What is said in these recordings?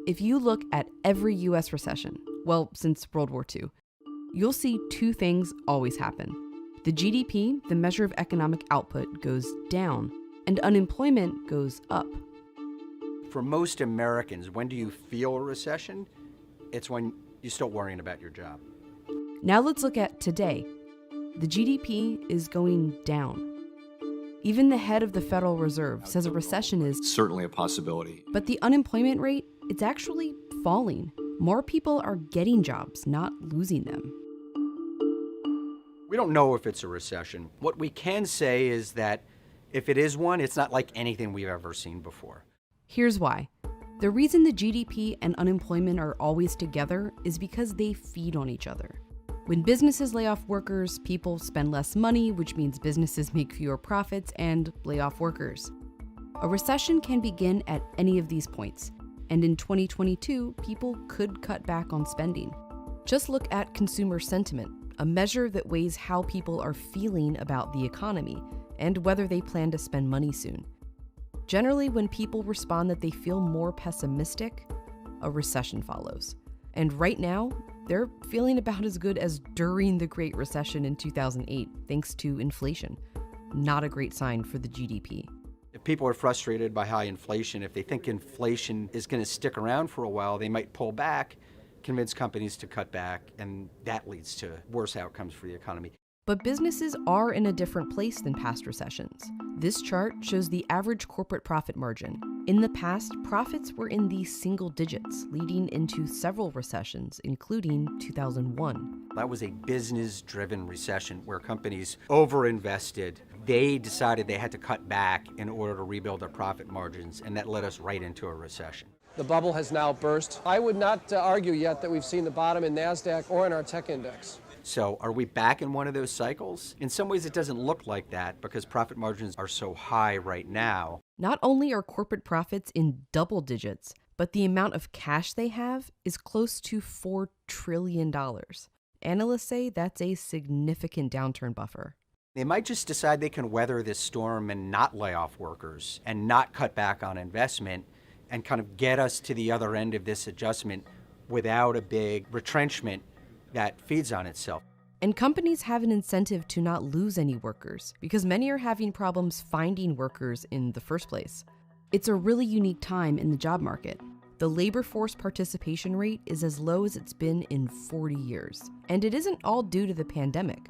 If you look at every US recession, well, since World War II, you'll see two things always happen. The GDP, the measure of economic output, goes down, and unemployment goes up. For most Americans, when do you feel a recession? It's when you start worrying about your job. Now let's look at today. The GDP is going down. Even the head of the Federal Reserve says a recession is certainly a possibility. But the unemployment rate, it's actually falling. More people are getting jobs, not losing them. We don't know if it's a recession. What we can say is that if it is one, it's not like anything we've ever seen before. Here's why. The reason the GDP and unemployment are always together is because they feed on each other. When businesses lay off workers, people spend less money, which means businesses make fewer profits and lay off workers. A recession can begin at any of these points, and in 2022, people could cut back on spending. Just look at consumer sentiment, a measure that weighs how people are feeling about the economy and whether they plan to spend money soon. Generally, when people respond that they feel more pessimistic, a recession follows. And right now, they're feeling about as good as during the Great Recession in 2008, thanks to inflation. Not a great sign for the GDP. If people are frustrated by high inflation, if they think inflation is going to stick around for a while, they might pull back, convince companies to cut back, and that leads to worse outcomes for the economy. But businesses are in a different place than past recessions. This chart shows the average corporate profit margin. In the past, profits were in the single digits, leading into several recessions, including 2001. That was a business-driven recession where companies overinvested. They decided they had to cut back in order to rebuild their profit margins, and that led us right into a recession. The bubble has now burst. I would not argue yet that we've seen the bottom in NASDAQ or in our tech index. So are we back in one of those cycles? In some ways, it doesn't look like that because profit margins are so high right now. Not only are corporate profits in double digits, but the amount of cash they have is close to $4 trillion. Analysts say that's a significant downturn buffer. They might just decide they can weather this storm and not lay off workers and not cut back on investment and kind of get us to the other end of this adjustment without a big retrenchment that feeds on itself. And companies have an incentive to not lose any workers because many are having problems finding workers in the first place. It's a really unique time in the job market. The labor force participation rate is as low as it's been in 40 years. And it isn't all due to the pandemic.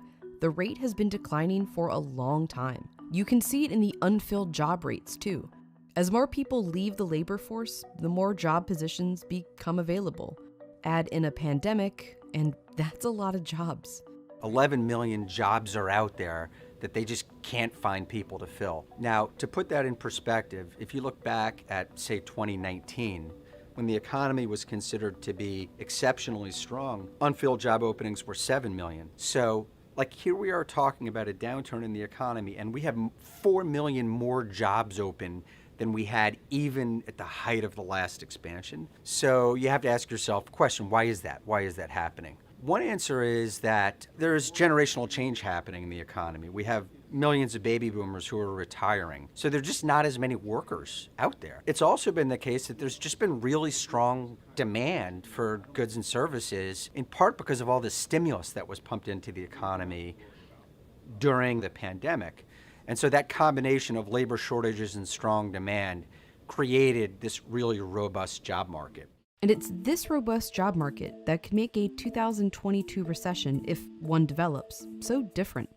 The rate has been declining for a long time. You can see it in the unfilled job rates too. As more people leave the labor force, the more job positions become available. Add in a pandemic, and that's a lot of jobs. 11 million jobs are out there that they just can't find people to fill. Now, to put that in perspective, if you look back at, say, 2019, when the economy was considered to be exceptionally strong, unfilled job openings were 7 million. So, like, here we are talking about a downturn in the economy, and we have 4 million more jobs open than we had even at the height of the last expansion. So you have to ask yourself the question, why is that? Why is that happening? One answer is that there's generational change happening in the economy. We have millions of baby boomers who are retiring. So there's just not as many workers out there. It's also been the case that there's just been really strong demand for goods and services, in part because of all the stimulus that was pumped into the economy during the pandemic. And so that combination of labor shortages and strong demand created this really robust job market. And it's this robust job market that could make a 2022 recession, if one develops, so different.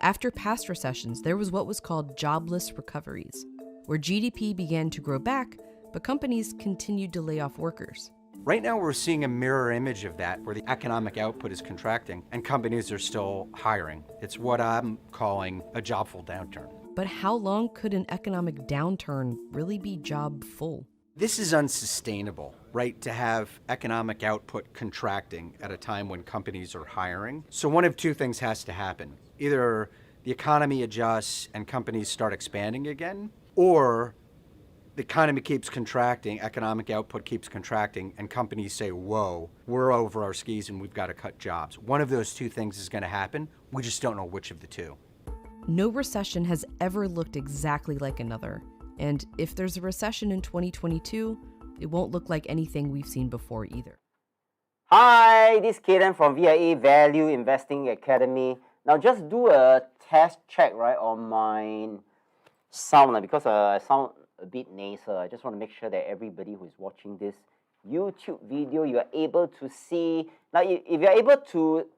After past recessions, there was what was called jobless recoveries, where GDP began to grow back, but companies continued to lay off workers. Right now, we're seeing a mirror image of that, where the economic output is contracting and companies are still hiring. It's what I'm calling a job-full downturn. But how long could an economic downturn really be job-full? This is unsustainable, right, to have economic output contracting at a time when companies are hiring. So one of two things has to happen. Either the economy adjusts and companies start expanding again, or the economy keeps contracting, economic output keeps contracting, and companies say, whoa, we're over our skis and we've got to cut jobs. One of those two things is going to happen. We just don't know which of the two. No recession has ever looked exactly like another. And if there's a recession in 2022, It won't look like anything we've seen before either. Hi, this is Kaden from VIA Value Investing Academy. Now just do a test check, right, on my sound, because I sound a bit nasal. I just want to make sure that everybody who is watching this YouTube video, you are able to see. Now, if you're able to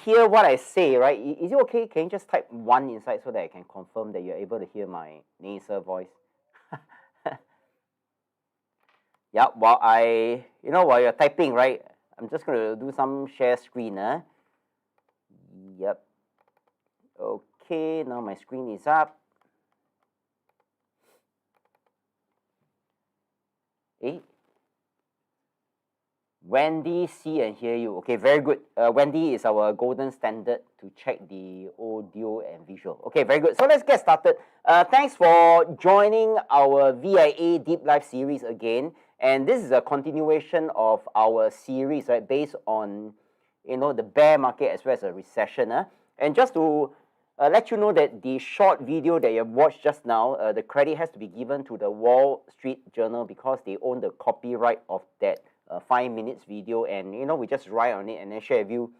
hear what I say, right, is it okay? Can you just type 1 inside so that I can confirm that you're able to hear my nasal voice? Yeah, while you're typing, right, I'm just going to do some share screen. Yep. Okay, now my screen is up. Wendy, see and hear you. Okay, very good. Wendy is our golden standard to check the audio and visual. Okay, very good. So let's get started. Thanks for joining our VIA Deep Dive series again. And this is a continuation of our series, right, based on, the bear market as well as a recession. And just to let you know that the short video that you have watched just now, the credit has to be given to the Wall Street Journal because they own the copyright of that 5 minutes video, and we just write on it and then share with you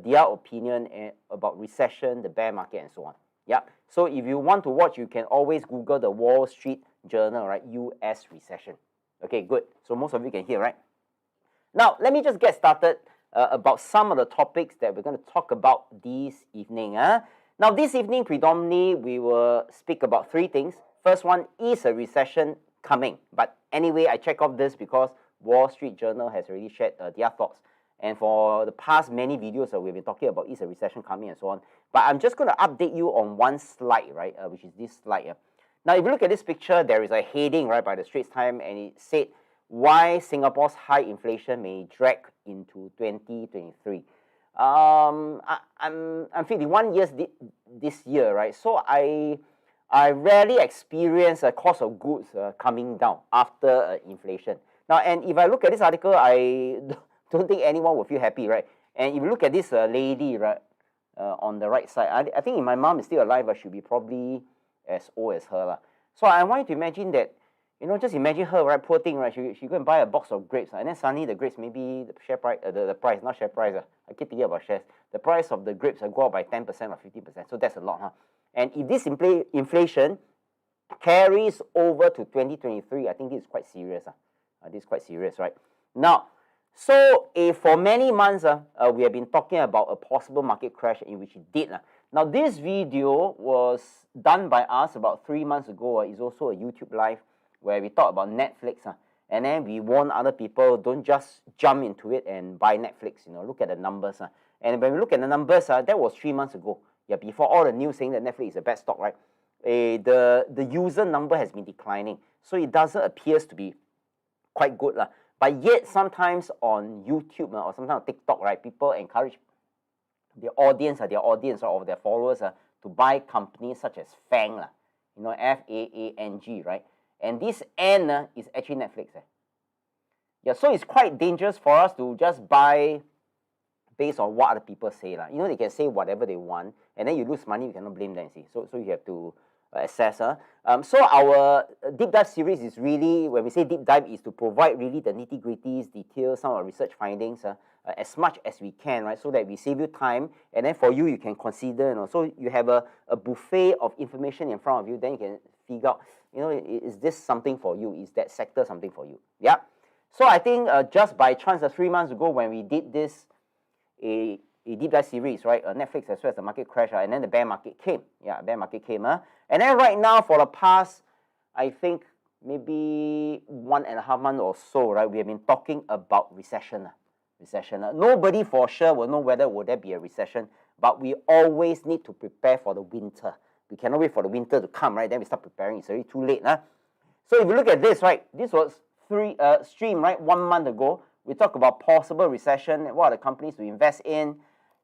their opinion about recession, the bear market, and so on. Yeah. So if you want to watch, you can always Google the Wall Street Journal, right? U.S. recession. Okay, good. So most of you can hear, right? Now let me just get started about some of the topics that we're going to talk about this evening. Now this evening, predominantly, we will speak about 3 things. First one, is a recession coming? But anyway, I check off this because Wall Street Journal has already shared their thoughts. And for the past many videos, we've been talking about is a recession coming and so on. But I'm just going to update you on one slide, right, which is this slide. Now, if you look at this picture, there is a heading, right, by the Straits Times, and it said, why Singapore's high inflation may drag into 2023. I'm 51 years this year, right? So I rarely experience a cost of goods coming down after inflation. Now, and if I look at this article, I don't think anyone will feel happy, right? And if you look at this lady, right, on the right side, I think if my mom is still alive, I should be probably as old as her. So I want you to imagine that, just imagine her, right, poor thing, right? She go and buy a box of grapes, and then suddenly the grapes, maybe the share price, the price, not share price. I keep thinking about shares. The price of the grapes go up by 10% or 15%. So that's a lot, And if this inflation carries over to 2023, I think this is quite serious. This is quite serious, right? Now, so for many months, we have been talking about a possible market crash, in which it did. Now, this video was done by us about 3 months ago. It's also a YouTube live where we talk about Netflix. And then we warn other people, don't just jump into it and buy Netflix. Look at the numbers. And when we look at the numbers, that was 3 months ago. Yeah, before all the news saying that Netflix is a bad stock, right? The user number has been declining. So it doesn't appear to be quite good. But yet, sometimes on YouTube or sometimes on TikTok, right, people encourage their audience or their followers to buy companies such as FANG, F-A-A-N-G, right? And this N is actually Netflix. Yeah, so it's quite dangerous for us to just buy based on what other people say. They can say whatever they want, and then you lose money, you cannot blame them, see. So you have to assess. So our deep dive series is really, when we say deep dive, is to provide really the nitty-gritties, details, some of our research findings as much as we can, right? So that we save you time, and then for you, you can consider, so you have a buffet of information in front of you, then you can figure out, is this something for you? Is that sector something for you? Yeah. So I think just by chance, 3 months ago when we did this, a deep dive series, right? Netflix as well as the market crash, and then the bear market came. Yeah, bear market came. And then right now, for the past, I think maybe 1.5 months or so, right, we have been talking about recession. Nobody for sure will know whether will there be a recession, but we always need to prepare for the winter. We cannot wait for the winter to come, right? Then we start preparing. It's already too late. So if you look at this, right, this was stream, right, 1 month ago. We talk about possible recession, what are the companies to invest in.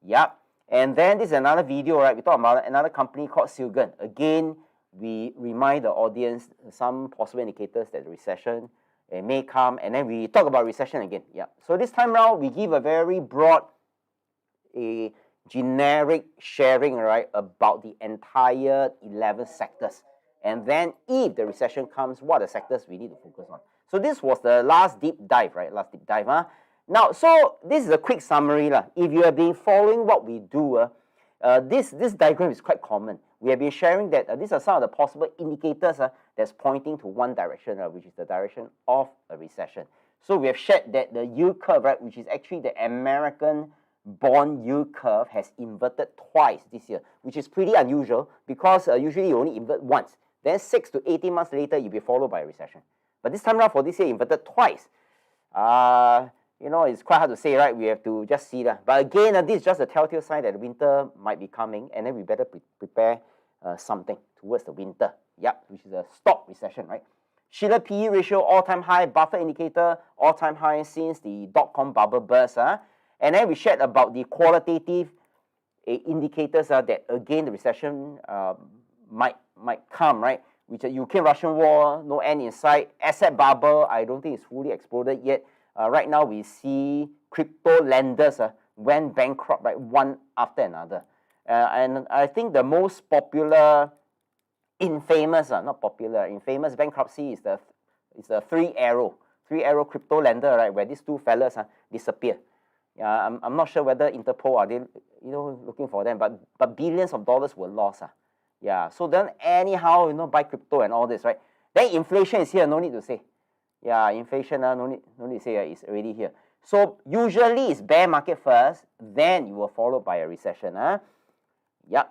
Yep. And then this is another video, right? We talk about another company called Silgan. Again, we remind the audience some possible indicators that the recession may come, and then we talk about recession again. Yeah. So this time around, we give a very broad, generic sharing, right, about the entire 11 sectors. And then if the recession comes, what are the sectors we need to focus on? So this was the last deep dive, right? Last deep dive. Now, so this is a quick summary. If you have been following what we do, this diagram is quite common. We have been sharing that these are some of the possible indicators that's pointing to one direction, which is the direction of a recession. So we have shared that the yield curve, right, which is actually the American bond yield curve, has inverted twice this year, which is pretty unusual because usually you only invert once. Then 6 to 18 months later, you'll be followed by a recession. But this time around for this year, inverted twice. It's quite hard to say, right? We have to just see that. But again, this is just a telltale sign that the winter might be coming, and then we better prepare something towards the winter. Yep, which is a stop recession, right? Schiller PE ratio all-time high, Buffett indicator all-time high since the dot-com bubble burst. And then we shared about the qualitative indicators that again the recession might come, right? Which Ukraine-Russian war, no end in sight. Asset bubble, I don't think it's fully exploded yet. Right now we see crypto lenders went bankrupt, right, one after another. And I think the most popular, infamous bankruptcy is the three arrow crypto lender, right, where these two fellas disappear. I'm not sure whether Interpol are they looking for them, but billions of dollars were lost. So then anyhow buy crypto and all this, right? Then inflation is here, no need to say. Inflation, no need to say, it's already here. So usually it's bear market first, then you will followed by a recession.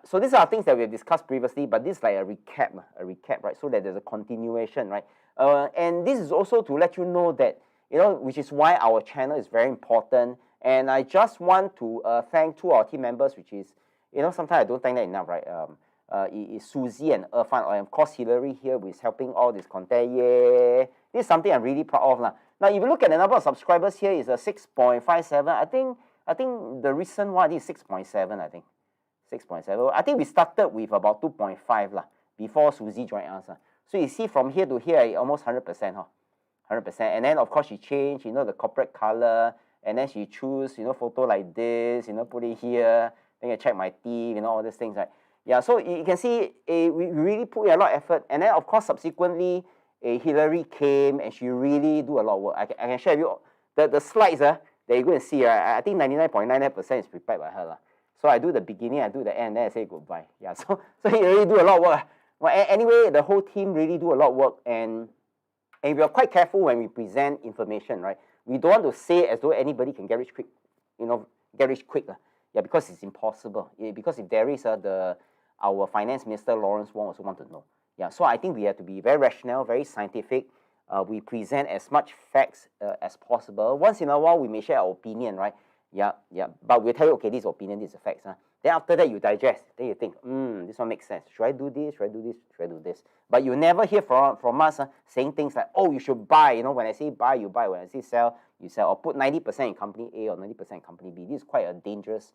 So these are things that we have discussed previously, but this is like a recap, right? So that there's a continuation, right? And this is also to let you know that, which is why our channel is very important. And I just want to thank two of our team members, which is, sometimes I don't thank that enough, right? Is Susie and Irfan, and of course Hillary here, who is helping all this content. Yeah, this is something I'm really proud of. Now, if you look at the number of subscribers here, is a 6.57. I think the recent one is 6.7. I think 6.7. I think we started with about 2.5 before Susie joined us. So you see from here to here, almost 100%. 100%. And then of course she changed, the corporate color, and then she choose, photo like this, put it here. Then you check my teeth, all these things, right? So you can see we really put a lot of effort. And then, of course, subsequently, Hillary came and she really do a lot of work. I can share with you the slides that you're going to see. I think 99.99% is prepared by her. So I do the beginning, I do the end, then I say goodbye. So he really do a lot of work. Well, anyway, the whole team really do a lot of work. And we are quite careful when we present information, right? We don't want to say as though anybody can get rich quick, get rich quick. Because it's impossible. Because if there is our finance minister Lawrence Wong also want to know. So I think we have to be very rational, very scientific. We present as much facts as possible. Once in a while, we may share our opinion, right? But we'll tell you, okay, this is opinion, this is facts. Then after that, you digest. Then you think, this one makes sense. Should I do this? Should I do this? Should I do this? But you never hear from us saying things like, oh, you should buy. When I say buy, you buy. When I say sell, you sell. Or put 90% in company A or 90% in company B. This is quite a dangerous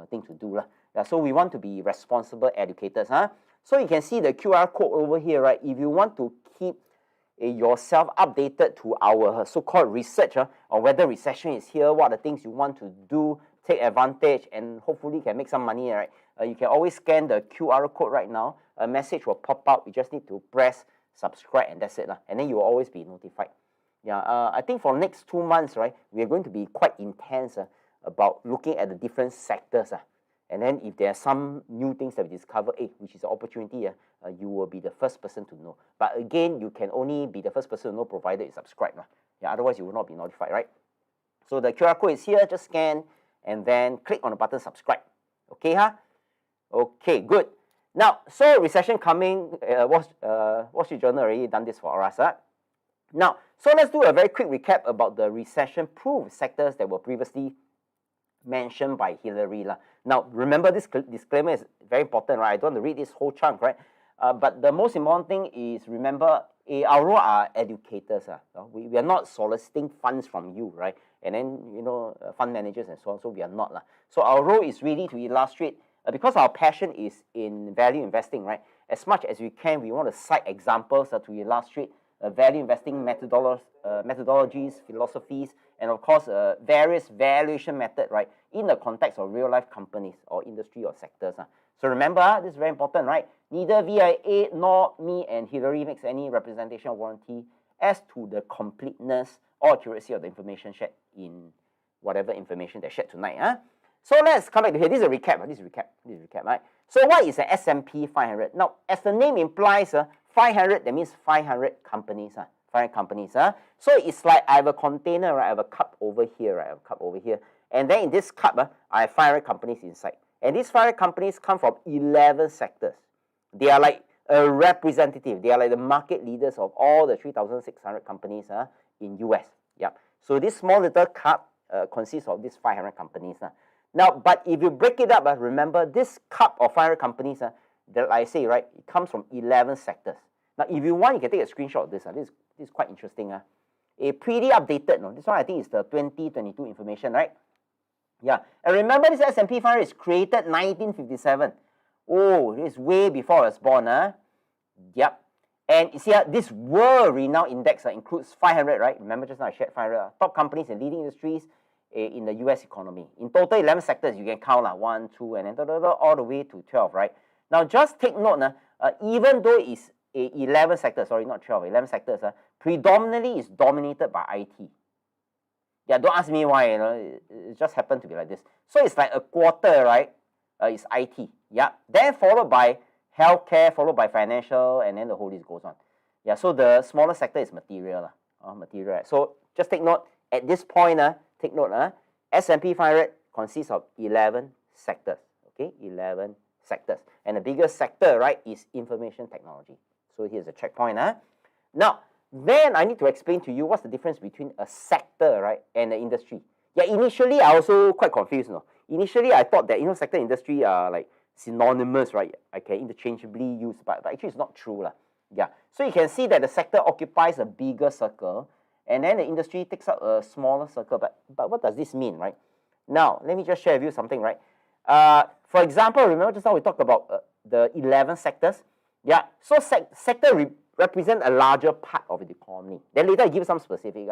thing to do. So we want to be responsible educators. So you can see the QR code over here, right? If you want to keep yourself updated to our so-called research on whether recession is here, what are the things you want to do, take advantage, and hopefully can make some money, right? You can always scan the QR code right now. A message will pop up. You just need to press subscribe, and that's it. And then you will always be notified. I think for next 2 months, right, we are going to be quite intense about looking at the different sectors. And then if there are some new things that we discover, which is an opportunity, you will be the first person to know. But again, you can only be the first person to know provided you subscribe. Otherwise you will not be notified, right? So the QR code is here, just scan, and then click on the button subscribe. Okay, Okay, good. Now, so recession coming, Wall Street Journal already done this for us. Now, so let's do a very quick recap about the recession-proof sectors that were previously mentioned by Hillary. Now, remember this disclaimer is very important, right? I don't want to read this whole chunk, right? But the most important thing is, remember, our role are educators. We are not soliciting funds from you, right? And then, fund managers and so on, so we are not. So our role is really to illustrate, because our passion is in value investing, right? As much as we can, we want to cite examples to illustrate value investing methodologies, philosophies, and of course, various valuation methods, right, in the context of real-life companies or industry or sectors. So remember, this is very important, right? Neither VIA nor me and Hillary makes any representation or warranty as to the completeness or accuracy of the information shared in whatever information they shared tonight. So let's come back to here. This is a recap. This is recap, right? So what is the S&P 500? Now, as the name implies, 500, that means 500 companies. 500 companies. So it's like I have a container, right? I have a cup over here, right? I have a cup over here. And then in this cup, I have 500 companies inside. And these 500 companies come from 11 sectors. They are like a representative. They are like the market leaders of all the 3,600 companies in US. Yep. So this small little cup consists of these 500 companies. Now, but if you break it up, remember this cup of 500 companies, that I say, right, it comes from 11 sectors. Now, if you want, you can take a screenshot of this. This is quite interesting. A pretty updated, no? This one I think is the 2022 information, right? Yeah, and remember this S&P 500 is created 1957. Oh, this is way before I was born. Yep. And you see, this world-renowned index includes 500, right? Remember just now I shared 500 top companies in leading industries in the US economy. In total, 11 sectors, you can count 1, 2, and then all the way to 12, right? Now, just take note, even though it's 11 sectors, sorry, not 12, 11 sectors, predominantly is dominated by IT. Yeah, don't ask me why, it just happened to be like this. So it's like a quarter, right? It's IT. Yeah. Then followed by healthcare, followed by financial, and then the whole list goes on. Yeah, so the smaller sector is material. Material. So just take note, at this point, take note, S&P 500 consists of 11 sectors. Okay, 11 sectors. And the biggest sector, right, is information technology. So here's a checkpoint. Now, then I need to explain to you what's the difference between a sector, right, and an industry. Yeah, initially I also quite confused. Initially I thought that sector and industry are like synonymous, right? I can interchangeably use, but actually it's not true. Yeah. So you can see that the sector occupies a bigger circle, and then the industry takes up a smaller circle. But what does this mean, right? Now, let me just share with you something, right? For example, remember just now we talked about the 11 sectors. Yeah. So sector represent a larger part of the economy. Then later I give some specific.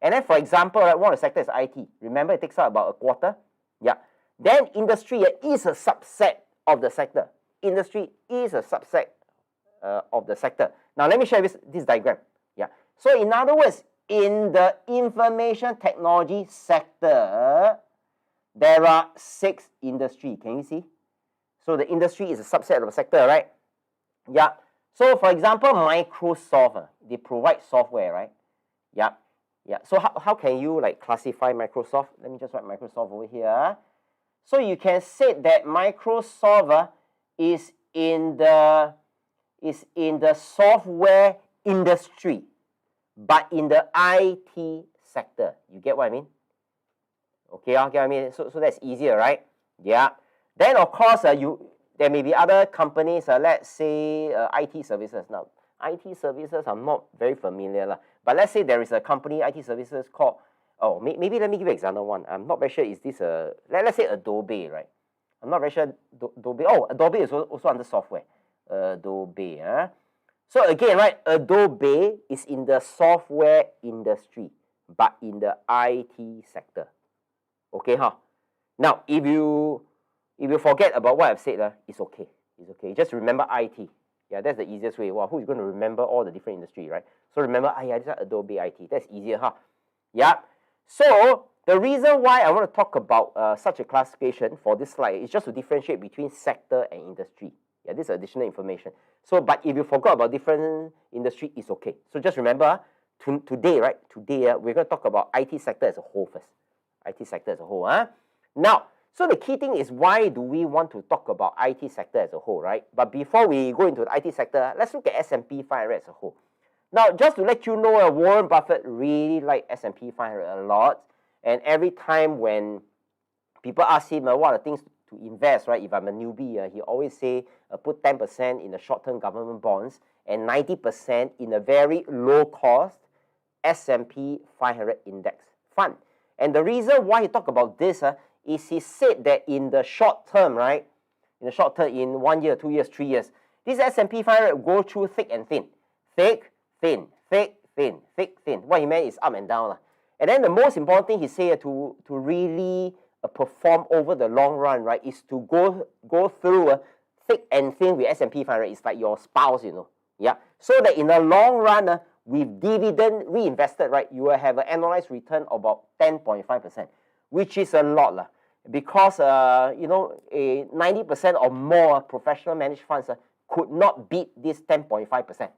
And then for example, right, one of the sectors is IT. Remember it takes up about a quarter. Yeah. Then industry is a subset of the sector. Industry is a subset of the sector. Now let me share this diagram. Yeah. So in other words, in the information technology sector, there are 6 industries. Can you see? So the industry is a subset of the sector, right? Yeah. So for example, Microsoft, they provide software, right? Yeah. Yeah. So how can you like classify Microsoft? Let me just write Microsoft over here. So you can say that Microsoft is in the software industry, but in the IT sector. You get what I mean? Okay, get what I mean? So that's easier, right? Yeah. Then of course there may be other companies, let's say IT services. Now, IT services I'm not very familiar, but let's say there is a company, IT services called, maybe let me give you example one. I'm not very sure, is this let's say Adobe, right? I'm not very sure, Adobe. Oh, Adobe is also under software. Adobe. So again, right, Adobe is in the software industry, but in the IT sector. Okay, Now, if you forget about what I've said, it's okay. It's okay. Just remember IT. Yeah, that's the easiest way. Wow, who's going to remember all the different industry, right? So remember, this is Adobe IT. That's easier, Yeah. So the reason why I want to talk about such a classification for this slide is just to differentiate between sector and industry. Yeah, this is additional information. So, but if you forgot about different industry, it's okay. So just remember, today, right? Today, we're going to talk about IT sector as a whole first. IT sector as a whole, Now, so the key thing is, why do we want to talk about IT sector as a whole, right? But before we go into the IT sector, let's look at S&P 500 as a whole. Now, just to let you know, Warren Buffett really liked S&P 500 a lot. And every time when people ask him what are the things to invest, right? If I'm a newbie, he always say put 10% in the short-term government bonds and 90% in a very low-cost S&P 500 index fund. And the reason why he talked about this is he said that in the short term, right? In the short term, in 1 year, 2 years, 3 years, this S&P 500 go through thick and thin. Thick, thin, thick, thin, thick, thin. What he meant is up and down. And then the most important thing he said to really perform over the long run, right, is to go through thick and thin with S&P 500. It's like your spouse, Yeah. So that in the long run, with dividend reinvested, right, you will have an annualized return of about 10.5%, which is a lot, because, you know, a 90% or more professional managed funds could not beat this 10.5%.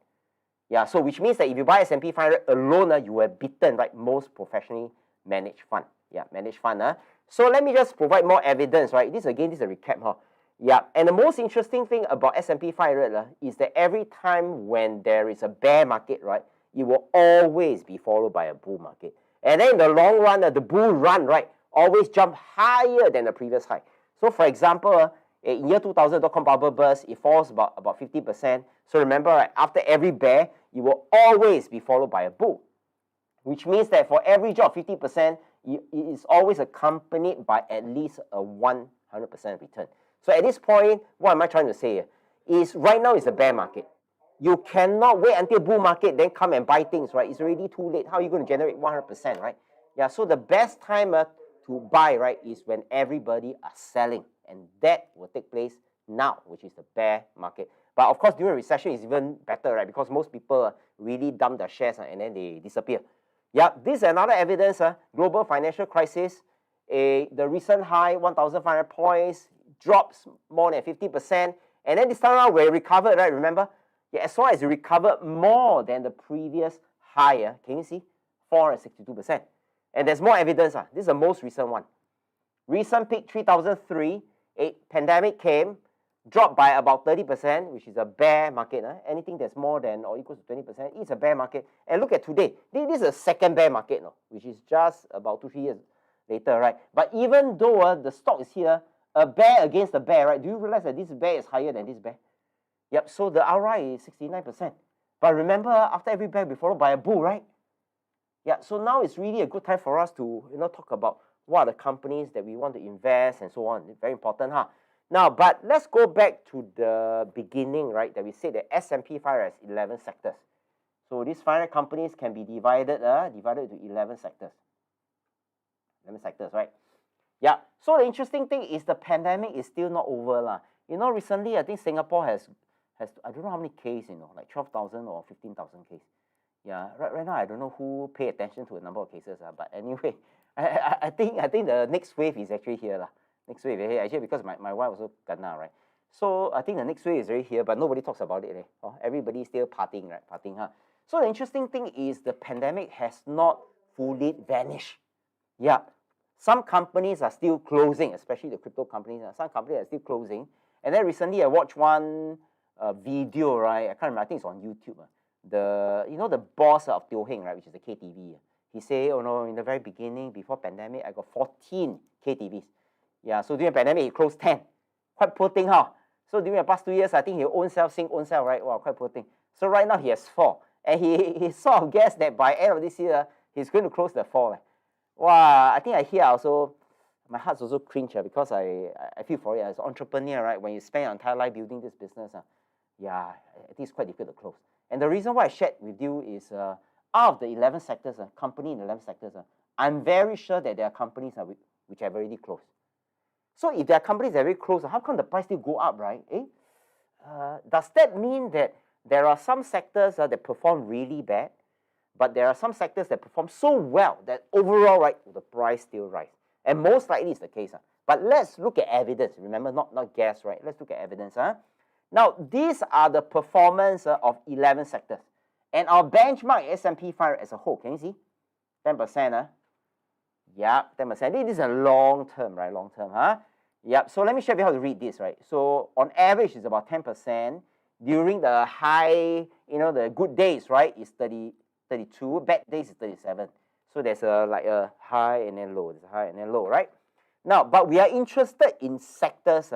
Yeah, so which means that if you buy S&P 500 alone, you have beaten, right, most professionally managed fund. Yeah, managed fund. So let me just provide more evidence, right? This again, this is a recap. Yeah, and the most interesting thing about S&P 500 is that every time when there is a bear market, right, it will always be followed by a bull market. And then in the long run, the bull run, right, always jump higher than the previous high. So for example, in year 2000, dot-com bubble burst, it falls about 50%. So remember, right, after every bear, it will always be followed by a bull, which means that for every drop of 50%, it is always accompanied by at least a 100% return. So at this point, what am I trying to say? Is right now is a bear market. You cannot wait until bull market, then come and buy things, right? It's already too late. How are you going to generate 100%, right? Yeah, so the best time to buy, right, is when everybody are selling. And that will take place now, which is the bear market. But of course, during recession, it's even better, right? Because most people really dump their shares and then they disappear. Yeah, this is another evidence, global financial crisis. The recent high, 1,500 points, drops more than 50%. And then this time around, we recovered, right? Remember? Yeah, as long as you recovered more than the previous higher, can you see? 462%. And there's more evidence. This is the most recent one. Recent peak, 3003. A pandemic came, dropped by about 30%, which is a bear market. Anything that's more than or equal to 20% is a bear market. And look at today. This is a second bear market, which is just about 2-3 years later, right? But even though the stock is here, a bear against a bear, right? Do you realize that this bear is higher than this bear? Yep, so the ROI is 69%. But remember, after every bear, we followed by a bull, right? Yeah, so now it's really a good time for us to talk about what are the companies that we want to invest and so on. It's very important, Now, but let's go back to the beginning, right? That we said that S&P 500 has 11 sectors. So these 500 companies can be divided into 11 sectors. 11 sectors, right? Yeah. So the interesting thing is the pandemic is still not over, recently I think Singapore has I don't know how many cases, like 12,000 or 15,000 cases. Yeah. Right now I don't know who pay attention to the number of cases, but anyway, I think the next wave is actually here, Next wave is here actually because my wife also kena, right? So I think the next wave is already here, but nobody talks about it. Everybody's still partying, right? Partying, So the interesting thing is the pandemic has not fully vanished. Yeah. Some companies are still closing, especially the crypto companies. Some companies are still closing. And then recently I watched one video, right? I can't remember. I think it's on YouTube. The boss of Teo Heng, right, which is the KTV. He said, in the very beginning, before pandemic, I got 14 KTVs. Yeah, so during the pandemic, he closed 10. Quite poor thing, So during the past 2 years, I think he own self, right? Wow, quite poor thing. So right now he has 4. And he sort of guessed that by end of this year, he's going to close the 4. Wow, I think I hear also, my heart's also cringe because I feel for it as an entrepreneur, right? When you spend your entire life building this business, yeah, I think it's quite difficult to close. And the reason why I shared with you is out of the 11 sectors, company in the 11 sectors, I'm very sure that there are companies which have already closed. So if there are companies that are very close, how come the price still go up, right? Does that mean that there are some sectors that perform really bad, but there are some sectors that perform so well that overall, right, the price still rise? And most likely is the case. But let's look at evidence. Remember, not guess, right? Let's look at evidence. Now, these are the performance of 11 sectors. And our benchmark S&P 500 as a whole, can you see? 10%. Yeah, 10%. This is a long term, right? Long term, Yep. So let me show you how to read this, right? So on average, it's about 10%. During the high, the good days, right, is 32. Bad days is 37. So there's a high and then low. There's a high and then low, right? Now, but we are interested in sectors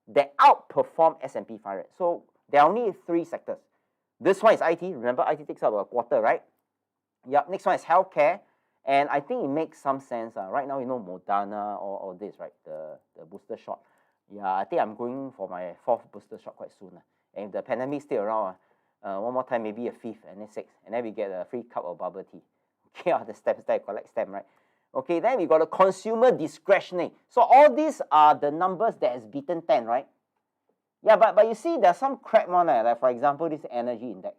that outperform S&P 500. So there are only 3 sectors. This one is IT. Remember, IT takes up a quarter, right? Yep. Next one is healthcare. And I think it makes some sense. Right now, Moderna or this, right? The booster shot. Yeah, I think I'm going for my 4th booster shot quite soon. And if the pandemic is still around, one more time, maybe a 5th and then 6th. And then we get a free cup of bubble tea. Okay, the steps that I collect stamp, right? Okay, then we got a consumer discretionary. So all these are the numbers that has beaten 10, right? Yeah, but you see, there's some crap one, like for example, this energy index.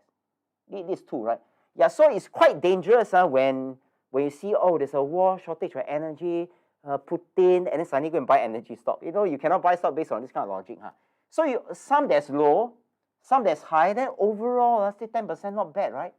This 2, right? Yeah, so it's quite dangerous when you see, oh, there's a war, shortage of energy, Putin, and then suddenly go and buy energy stock. You know, you cannot buy stock based on this kind of logic. So some that's low, some that's high, then overall, still 10% not bad, right?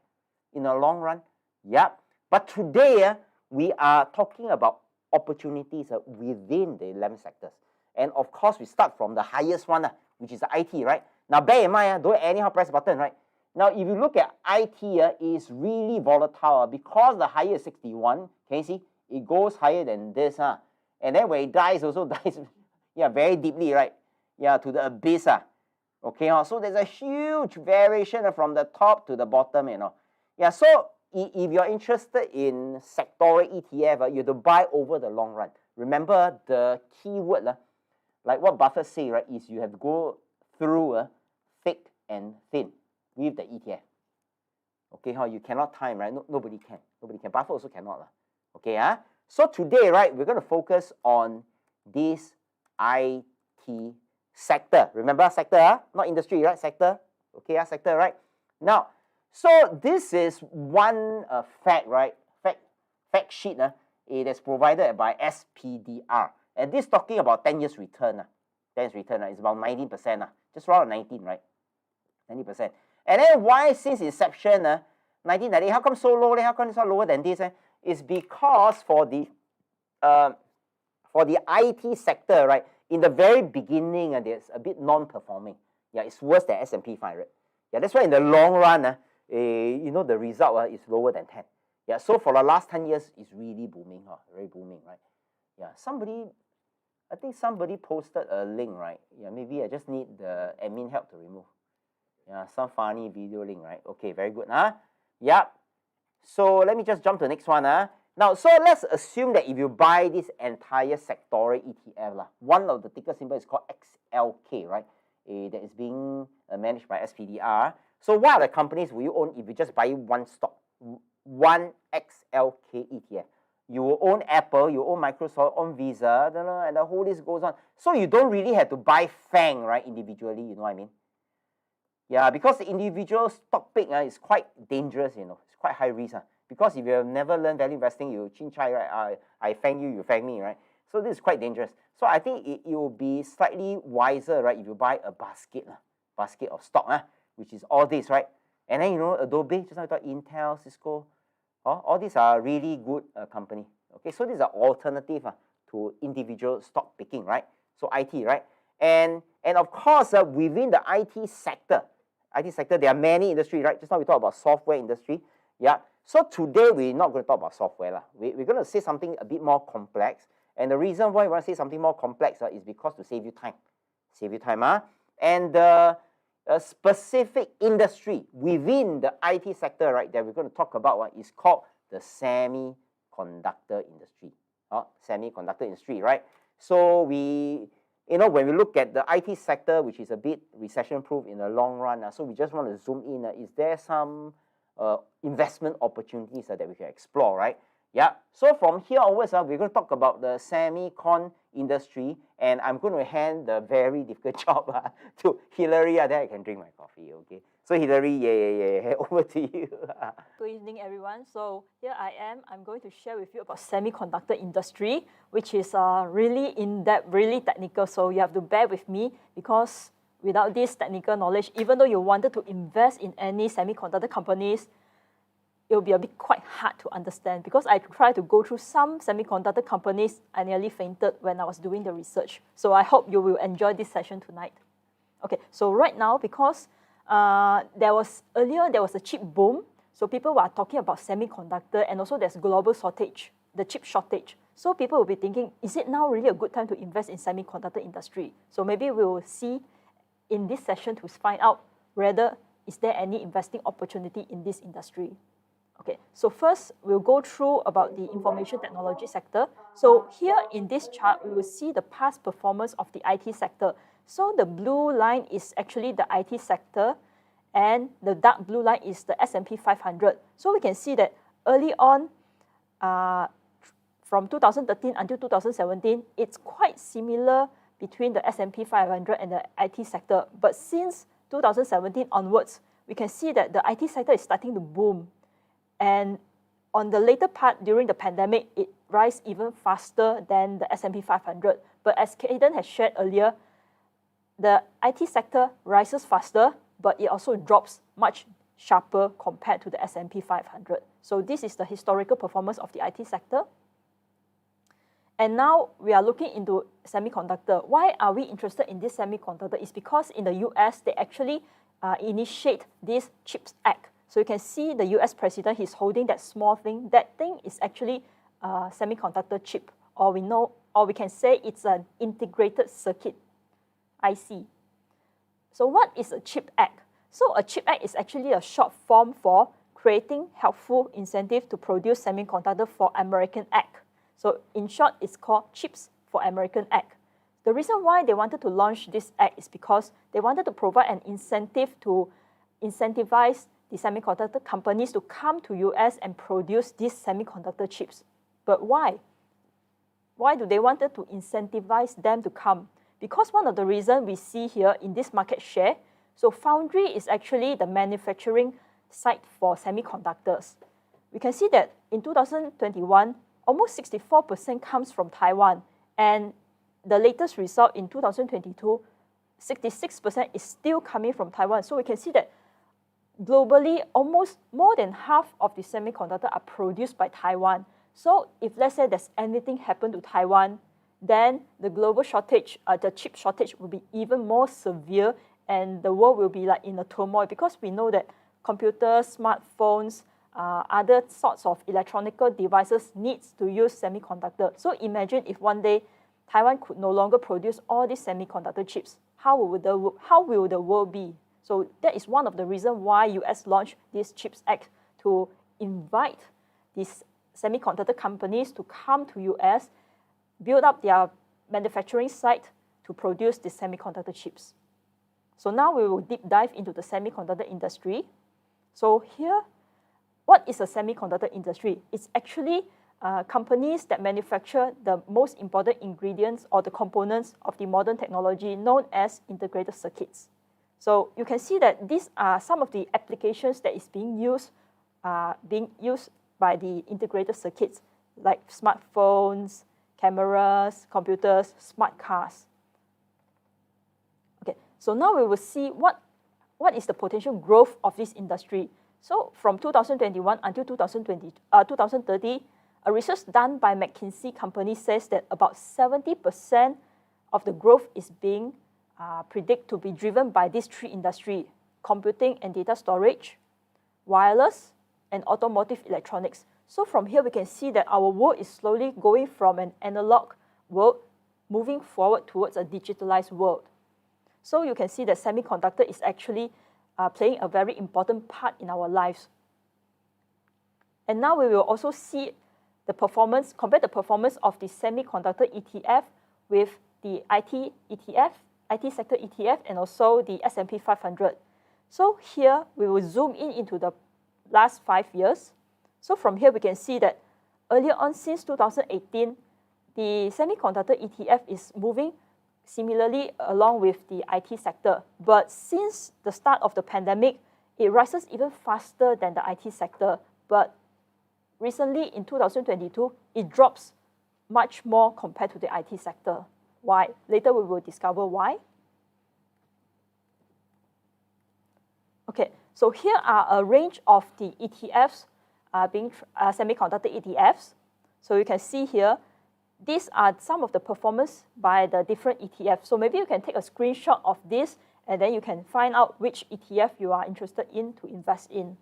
In the long run. Yep. But today, we are talking about opportunities within the 11 sectors. And of course, we start from the highest one, which is the IT, right? Now, bear in mind, don't anyhow press button, right? Now, if you look at IT, it's really volatile because the higher is 61. Can you see? It goes higher than this. And then when it dies, also dies very deeply, right? Yeah, to the abyss. Okay, so there's a huge variation from the top to the bottom, Yeah, so if you're interested in sectoral ETF, you have to buy over the long run. Remember, the keyword, like what Buffett say, right, is you have to go through thick and thin with the ETF. Okay, you cannot time, right? Nobody can. Nobody can. Buffett also cannot. Okay, so today, right, we're going to focus on this IT sector. Remember sector, not industry, right? Sector. Okay, sector, right? Now, so this is one fact, right? Fact sheet. It is provided by SPDR. And this talking about 10 years return. 10 years return is about 19%. Just around 19, right? 90%. And then why since inception, 1998, how come so low? How come it's not lower than this? It's because for the IT sector, right, in the very beginning, there's a bit non-performing. Yeah, it's worse than S&P 500. Yeah, that's why in the long run, the result is lower than 10. Yeah, so for the last 10 years, it's really booming, very booming, right? Yeah, I think somebody posted a link, right? Yeah, maybe I just need the admin help to remove. Yeah, some funny video link, right? Okay, very good, Yep. So let me just jump to the next one, Now, so let's assume that if you buy this entire sectoral ETF, one of the ticker symbol is called XLK, right? That is being managed by SPDR. So what are the companies will you own if you just buy one stock, one XLK ETF? You will own Apple, you own Microsoft, own Visa, and the whole list goes on. So you don't really have to buy FANG, right, individually, you know what I mean? Yeah, because the individual stock pick is quite dangerous, It's quite high risk. Because if you have never learned value investing, you chin chai, right? I fang you, you fang me, right? So this is quite dangerous. So I think it will be slightly wiser, right, if you buy a basket of stock, which is all this, right? And then, Adobe, just like Intel, Cisco, all these are really good company. Okay, so these are alternative to individual stock picking, right? So IT, right? And of course, within the IT sector, there are many industries, right? Just now we talked about software industry. Yeah. So today we're not going to talk about software. We're going to say something a bit more complex. And the reason why we want to say something more complex is because to save you time. And the specific industry within the IT sector, right, that we're going to talk about is called the semiconductor industry. Semiconductor industry, right? So when we look at the IT sector, which is a bit recession-proof in the long run, so we just want to zoom in. Is there some investment opportunities that we can explore, right? Yeah. So from here onwards, we're going to talk about the semicon industry, and I'm going to hand the very difficult job to Hillary. Then I can drink my coffee. Okay. So Hillary, yeah, over to you. Good evening, everyone. So here I am. I'm going to share with you about semiconductor industry, which is really in-depth, really technical. So you have to bear with me because without this technical knowledge, even though you wanted to invest in any semiconductor companies, it will be a bit quite hard to understand because I tried to go through some semiconductor companies. I nearly fainted when I was doing the research. So I hope you will enjoy this session tonight. Okay, so right now, because there was a chip boom, so people were talking about semiconductor, and also there's global shortage, the chip shortage. So people will be thinking, is it now really a good time to invest in semiconductor industry? So maybe we will see in this session to find out whether is there any investing opportunity in this industry. Okay, so first we'll go through about the information technology sector. So here in this chart, we will see the past performance of the IT sector. So the blue line is actually the IT sector, and the dark blue line is the S&P 500. So we can see that early on, from 2013 until 2017, it's quite similar between the S&P 500 and the IT sector. But since 2017 onwards, we can see that the IT sector is starting to boom. And on the later part, during the pandemic, it rise even faster than the S&P 500. But as Caden has shared earlier, the IT sector rises faster, but it also drops much sharper compared to the S&P 500. So this is the historical performance of the IT sector. And now we are looking into semiconductor. Why are we interested in this semiconductor? It's because in the US, they actually initiate this CHIPS Act. So you can see the US president, he's holding that small thing. That thing is actually a semiconductor chip, or we can say it's an integrated circuit, IC. So what is a CHIPS Act? So a CHIPS Act is actually a short form for creating helpful incentive to produce semiconductor for American Act. So in short, it's called CHIPS for American Act. The reason why they wanted to launch this act is because they wanted to provide an incentive to incentivize the semiconductor companies to come to US and produce these semiconductor chips. But why? Why do they wanted to incentivize them to come? Because one of the reasons we see here in this market share, so foundry is actually the manufacturing site for semiconductors. We can see that in 2021, almost 64% comes from Taiwan, and the latest result in 2022, 66% is still coming from Taiwan. So we can see that globally, almost more than half of the semiconductor are produced by Taiwan. So if let's say there's anything happen to Taiwan, then the global shortage, the chip shortage will be even more severe, and the world will be like in a turmoil, because we know that computers, smartphones, other sorts of electronic devices needs to use semiconductor. So imagine if one day Taiwan could no longer produce all these semiconductor chips, how will the world be? So that is one of the reasons why US launched this CHIPS Act, to invite these semiconductor companies to come to US, build up their manufacturing site to produce the semiconductor chips. So now we will deep dive into the semiconductor industry. So here, what is a semiconductor industry? It's actually companies that manufacture the most important ingredients or the components of the modern technology known as integrated circuits. So you can see that these are some of the applications that is being used by the integrated circuits, like smartphones, cameras, computers, smart cars. Okay, so now we will see what is the potential growth of this industry. So from 2021 until 2030, a research done by McKinsey company says that about 70% of the growth is being predicted to be driven by these three industries: computing and data storage, wireless, and automotive electronics. So from here, we can see that our world is slowly going from an analog world, moving forward towards a digitalized world. So you can see that semiconductor is actually playing a very important part in our lives. And now we will also see the performance, compare the performance of the semiconductor ETF with the IT ETF, IT sector ETF, and also the S&P 500. So here we will zoom in into the last 5 years. So from here we can see that earlier on, since 2018, the semiconductor ETF is moving similarly along with the IT sector. But since the start of the pandemic, it rises even faster than the IT sector. But recently in 2022, it drops much more compared to the IT sector. Why? Later we will discover why. Okay, so here are a range of the ETFs semiconductor ETFs. So you can see here, these are some of the performance by the different ETFs. So maybe you can take a screenshot of this, and then you can find out which ETF you are interested in to invest in.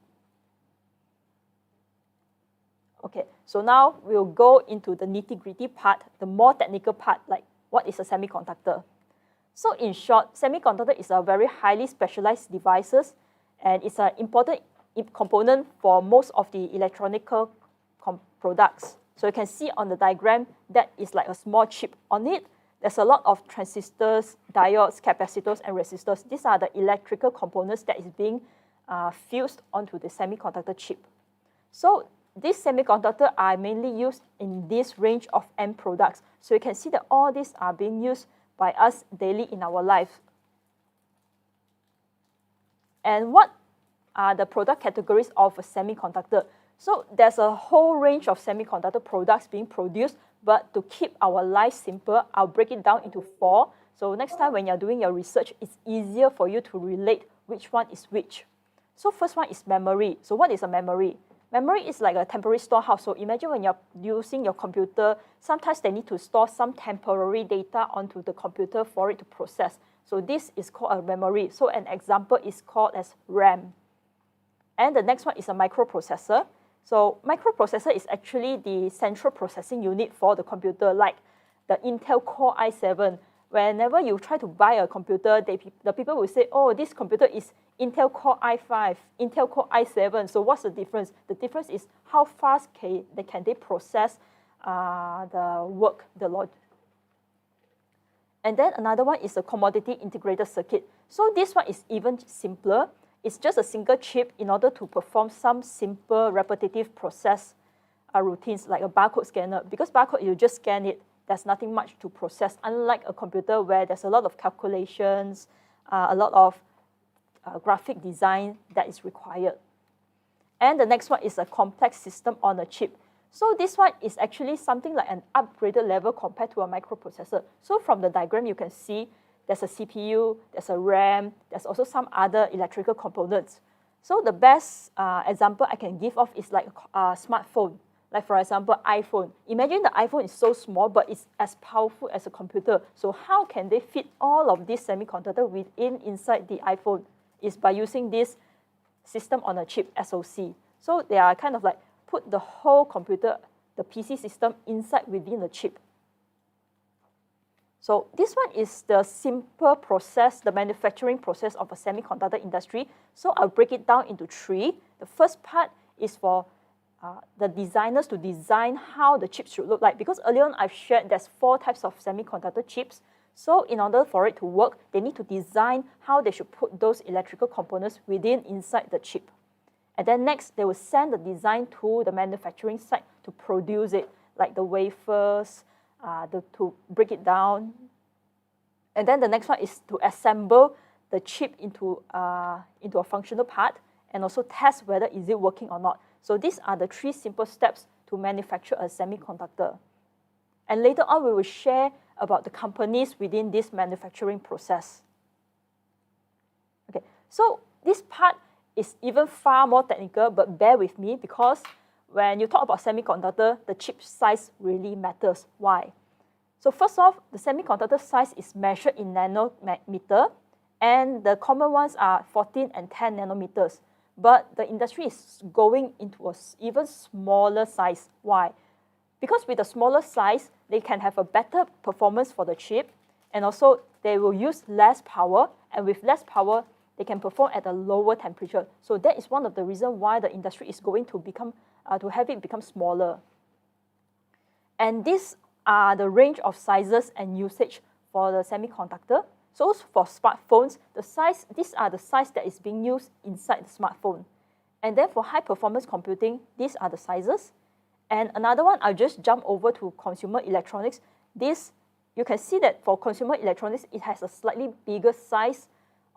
Okay, so now we'll go into the nitty-gritty part, the more technical part, like what is a semiconductor. So in short, semiconductor is a very highly specialized devices, and it's an important component for most of the electronic products. So you can see on the diagram that is like a small chip. On it, there's a lot of transistors, diodes, capacitors, and resistors. These are the electrical components that is being fused onto the semiconductor chip. So these semiconductors are mainly used in this range of end products. So you can see that all these are being used by us daily in our life. And what are the product categories of a semiconductor? So there's a whole range of semiconductor products being produced, but to keep our life simple, I'll break it down into 4. So next time when you're doing your research, it's easier for you to relate which one is which. So first one is memory. So what is a memory? Memory is like a temporary storehouse. So imagine when you're using your computer, sometimes they need to store some temporary data onto the computer for it to process. So this is called a memory. So an example is called as RAM. And the next one is a microprocessor. So microprocessor is actually the central processing unit for the computer, like the Intel Core i7. Whenever you try to buy a computer, the people will say, oh, this computer is Intel Core i5, Intel Core i7. So what's the difference? The difference is how fast can they process the work, the logic. And then another one is a commodity integrated circuit. So this one is even simpler. It's just a single chip in order to perform some simple repetitive process routines like a barcode scanner. Because barcode, you just scan it. There's nothing much to process, unlike a computer where there's a lot of calculations, a lot of graphic design that is required. And the next one is a complex system on a chip. So this one is actually something like an upgraded level compared to a microprocessor. So from the diagram, you can see there's a CPU, there's a RAM, there's also some other electrical components. So the best example I can give of is like a smartphone. Like for example, iPhone. Imagine the iPhone is so small, but it's as powerful as a computer. So how can they fit all of this semiconductor inside the iPhone? Is by using this system on a chip, SoC. So they are kind of like put the whole computer, the PC system inside within the chip. So this one is the simple process, the manufacturing process of a semiconductor industry. So I'll break it down into 3. The first part is for the designers to design how the chips should look like. Because earlier on I've shared there's 4 types of semiconductor chips. So in order for it to work, they need to design how they should put those electrical components inside the chip. And then next, they will send the design to the manufacturing site to produce it, like the wafers, to break it down. And then the next one is to assemble the chip into a functional part and also test whether is it working or not. So these are the 3 simple steps to manufacture a semiconductor. And later on, we will share about the companies within this manufacturing process. Okay, so this part is even far more technical, but bear with me because when you talk about semiconductor, the chip size really matters. Why? So first off, the semiconductor size is measured in nanometer, and the common ones are 14 and 10 nanometers. But the industry is going into an even smaller size. Why? Because with a smaller size, they can have a better performance for the chip, and also they will use less power, and with less power, they can perform at a lower temperature. So that is one of the reasons why the industry is going to become to have it become smaller. And these are the range of sizes and usage for the semiconductor. So for smartphones, these are the size that is being used inside the smartphone. And then for high performance computing, these are the sizes. And another one, I'll just jump over to consumer electronics. This, you can see that for consumer electronics, it has a slightly bigger size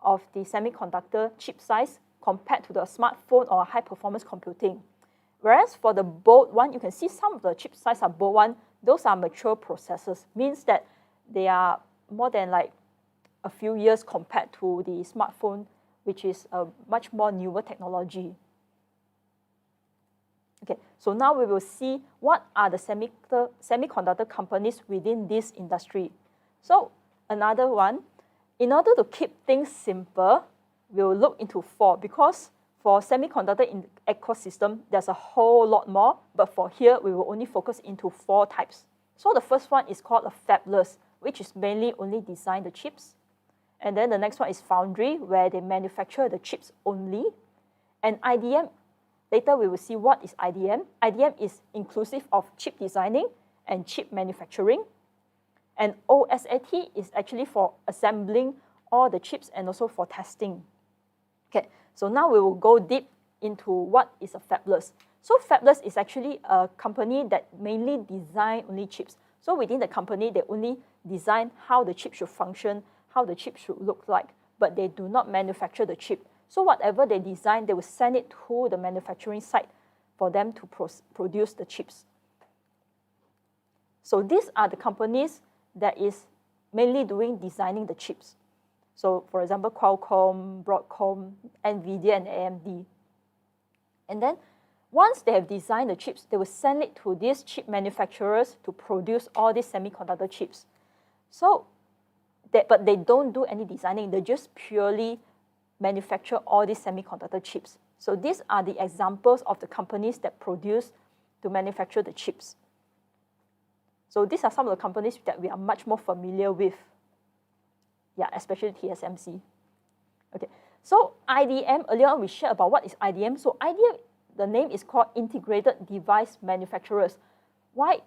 of the semiconductor chip size compared to the smartphone or high performance computing. Whereas for the bold one, you can see some of the chip size are bold one. Those are mature processors, means that they are more than like a few years compared to the smartphone, which is a much more newer technology. Okay, so now we will see what are the semiconductor companies within this industry. So another one, in order to keep things simple, we'll look into 4 because for semiconductor ecosystem, there's a whole lot more, but for here, we will only focus into 4 types. So the first one is called a fabless, which is mainly only design the chips. And then the next one is foundry, where they manufacture the chips only. And IDM, later we will see what is IDM. IDM is inclusive of chip designing and chip manufacturing. And OSAT is actually for assembling all the chips and also for testing. Okay, so now we will go deep into what is a fabless. So fabless is actually a company that mainly design only chips. So within the company, they only design how the chip should function, how the chip should look like, but they do not manufacture the chip. So whatever they design, they will send it to the manufacturing site for them to produce the chips. So these are the companies that is mainly doing designing the chips. So for example, Qualcomm, Broadcom, NVIDIA, and AMD. And then once they have designed the chips, they will send it to these chip manufacturers to produce all these semiconductor chips. So, but they don't do any designing, they just purely manufacture all these semiconductor chips. So these are the examples of the companies that produce to manufacture the chips. So these are some of the companies that we are much more familiar with. Yeah, especially TSMC. Okay, so IDM, earlier on we shared about what is IDM. So IDM, the name is called Integrated Device Manufacturers. Why?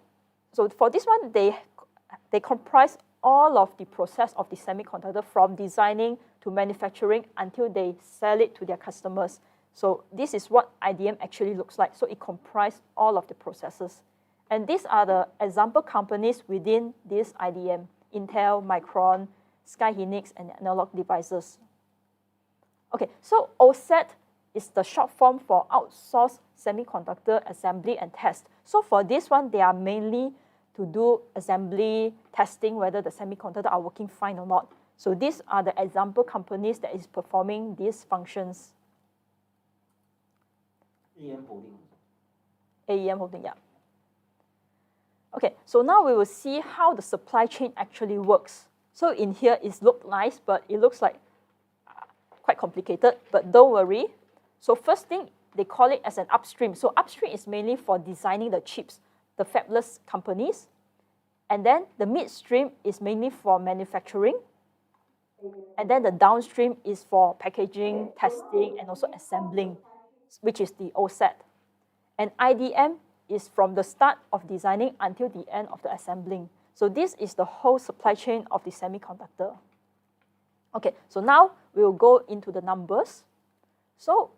So for this one, they comprise all of the process of the semiconductor from designing to manufacturing until they sell it to their customers. So this is what IDM actually looks like. So it comprises all of the processes. And these are the example companies within this IDM: Intel, Micron, Sky Hynix, and Analog Devices. Okay, so OSAT is the short form for outsourced semiconductor assembly and test. So for this one, they are mainly to do assembly, testing whether the semiconductor are working fine or not. So these are the example companies that is performing these functions. AEM Holding. AEM Holding, yeah. Okay, so now we will see how the supply chain actually works. So in here, it looks nice, but it looks like quite complicated, but don't worry. So first thing, they call it as an upstream. So upstream is mainly for designing the chips, the fabless companies. And then the midstream is mainly for manufacturing. And then the downstream is for packaging, testing, and also assembling, which is the OSAT. And IDM is from the start of designing until the end of the assembling. So this is the whole supply chain of the semiconductor. Okay, so now we will go into the numbers. So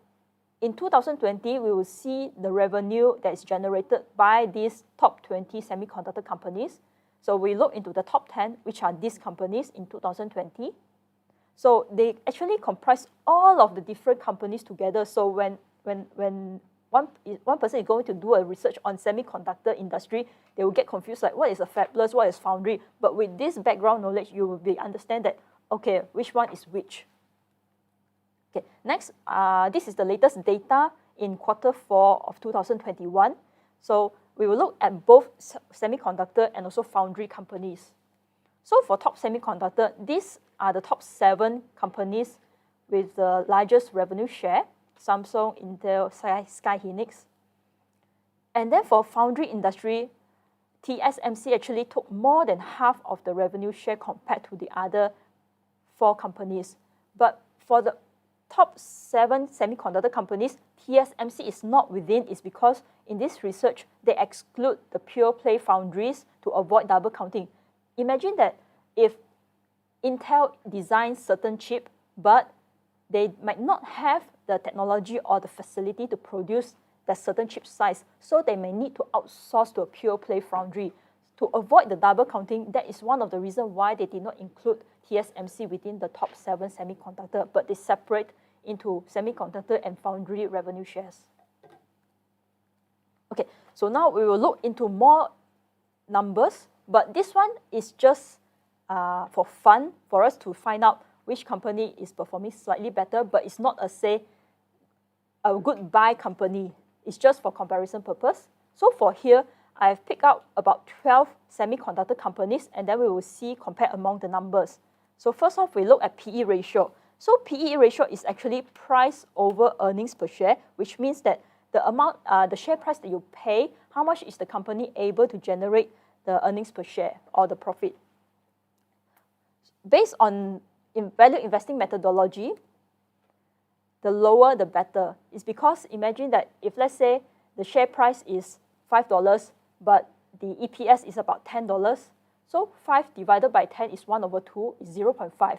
in 2020, we will see the revenue that is generated by these top 20 semiconductor companies. So we look into the top 10, which are these companies in 2020. So they actually comprise all of the different companies together. So when one person is going to do a research on semiconductor industry, they will get confused, like what is a fabless, what is foundry. But with this background knowledge, you will understand that, okay, which one is which. Okay, next, this is the latest data in Q4 of 2021. So we will look at both semiconductor and also foundry companies. So for top semiconductor, these are the top 7 companies with the largest revenue share: Samsung, Intel, Sky Hynix. And then for foundry industry, TSMC actually took more than half of the revenue share compared to the other 4 companies. But for the top 7 semiconductor companies, TSMC is not within. Is because in this research, they exclude the pure play foundries to avoid double counting. Imagine that if Intel designs certain chip, but they might not have the technology or the facility to produce that certain chip size, so they may need to outsource to a pure play foundry. To avoid the double counting, that is one of the reasons why they did not include TSMC within the top 7 semiconductor, but they separate into semiconductor and foundry revenue shares. Okay, so now we will look into more numbers, but this one is just for fun, for us to find out which company is performing slightly better, but it's not a good buy company. It's just for comparison purpose. So for here, I've picked out about 12 semiconductor companies, and then we will see compare among the numbers. So first off, we look at PE ratio. So PE ratio is actually price over earnings per share, which means that the amount, the share price that you pay, how much is the company able to generate the earnings per share or the profit. Based on value investing methodology, the lower the better. It's because imagine that if, let's say, the share price is $5, but the EPS is about $10, so 5 divided by 10 is 1/2, is 0.5.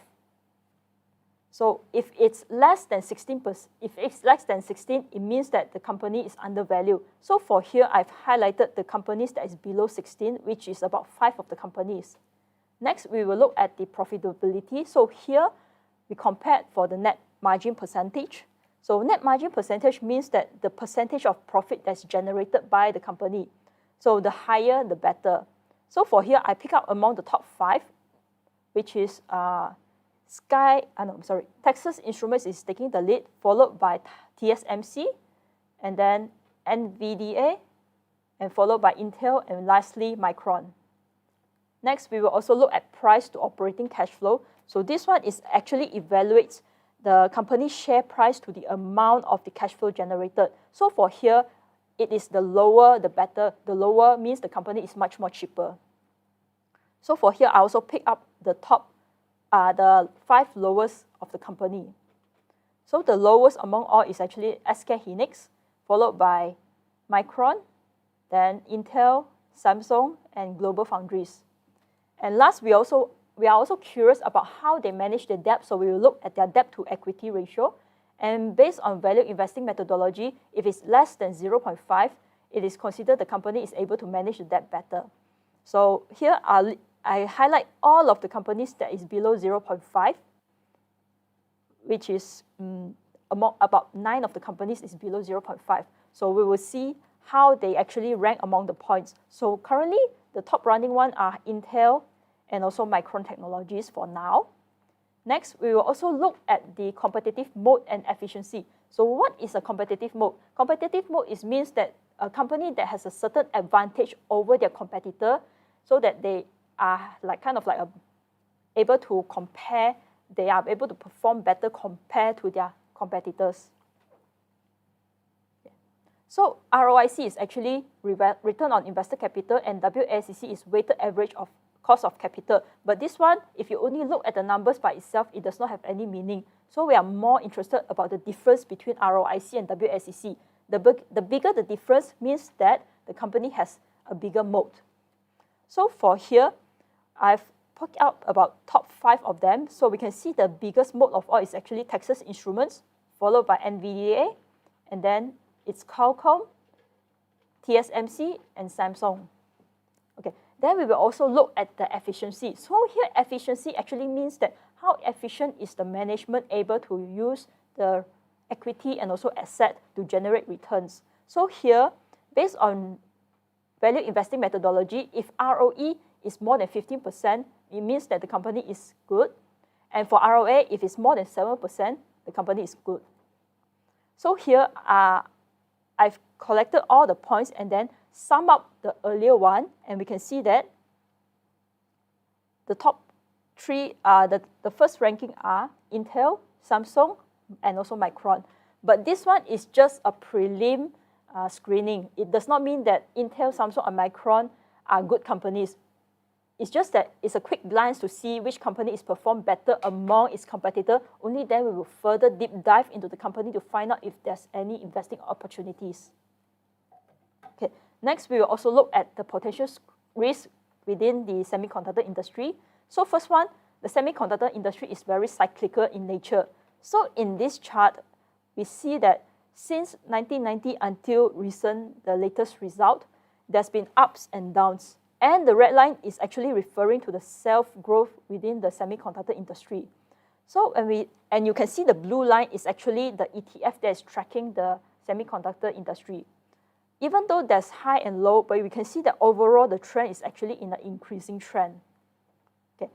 So if it's less than 16%, if it's less than 16, it means that the company is undervalued. So for here, I've highlighted the companies that is below 16, which is about 5 of the companies. Next, we will look at the profitability. So here, we compared for the net margin percentage. So net margin percentage means that the percentage of profit that's generated by the company. So the higher, the better. So for here, I pick up among the top 5, which is Texas Instruments is taking the lead, followed by TSMC, and then NVDA, and followed by Intel, and lastly, Micron. Next, we will also look at price to operating cash flow. So this one is actually evaluates the company's share price to the amount of the cash flow generated. So for here, it is the lower, the better. The lower means the company is much more cheaper. So for here, I also pick up the top, the 5 lowest of the company. So the lowest among all is actually SK Hynix, followed by Micron, then Intel, Samsung, and Global Foundries. And last, we are also curious about how they manage their debt, so we will look at their debt to equity ratio. And based on value investing methodology, if it's less than 0.5, it is considered the company is able to manage the debt better. So here I highlight all of the companies that is below 0.5, which is among about 9 of the companies is below 0.5. So we will see how they actually rank among the points. So currently, the top running one are Intel and also Micron Technologies for now. Next, we will also look at the competitive mode and efficiency. So what is a competitive mode? Competitive mode means that a company that has a certain advantage over their competitor, so that they are able to compare, they are able to perform better compared to their competitors. So ROIC is actually return on invested capital, and WACC is weighted average of cost of capital. But this one, if you only look at the numbers by itself, it does not have any meaning. So we are more interested about the difference between ROIC and WACC. The bigger the difference means that the company has a bigger moat. So for here, I've picked out about top 5 of them. So we can see the biggest moat of all is actually Texas Instruments, followed by NVDA, and then it's Qualcomm, TSMC, and Samsung. Okay, then we will also look at the efficiency. So here, efficiency actually means that how efficient is the management able to use the equity and also asset to generate returns. So here, based on value investing methodology, if ROE is more than 15%, it means that the company is good. And for ROA, if it's more than 7%, the company is good. So here, I've collected all the points and then sum up the earlier one, and we can see that the top 3, the first ranking are Intel, Samsung, and also Micron. But this one is just a prelim screening. It does not mean that Intel, Samsung, and Micron are good companies. It's just that it's a quick glance to see which company is performed better among its competitor. Only then we will further deep dive into the company to find out if there's any investing opportunities. Okay. Next, we will also look at the potential risk within the semiconductor industry. So first one, the semiconductor industry is very cyclical in nature. So in this chart, we see that since 1990 until the latest result, there's been ups and downs. And the red line is actually referring to the self-growth within the semiconductor industry. So and you can see the blue line is actually the ETF that is tracking the semiconductor industry. Even though there's high and low, but we can see that overall the trend is actually in an increasing trend. Okay.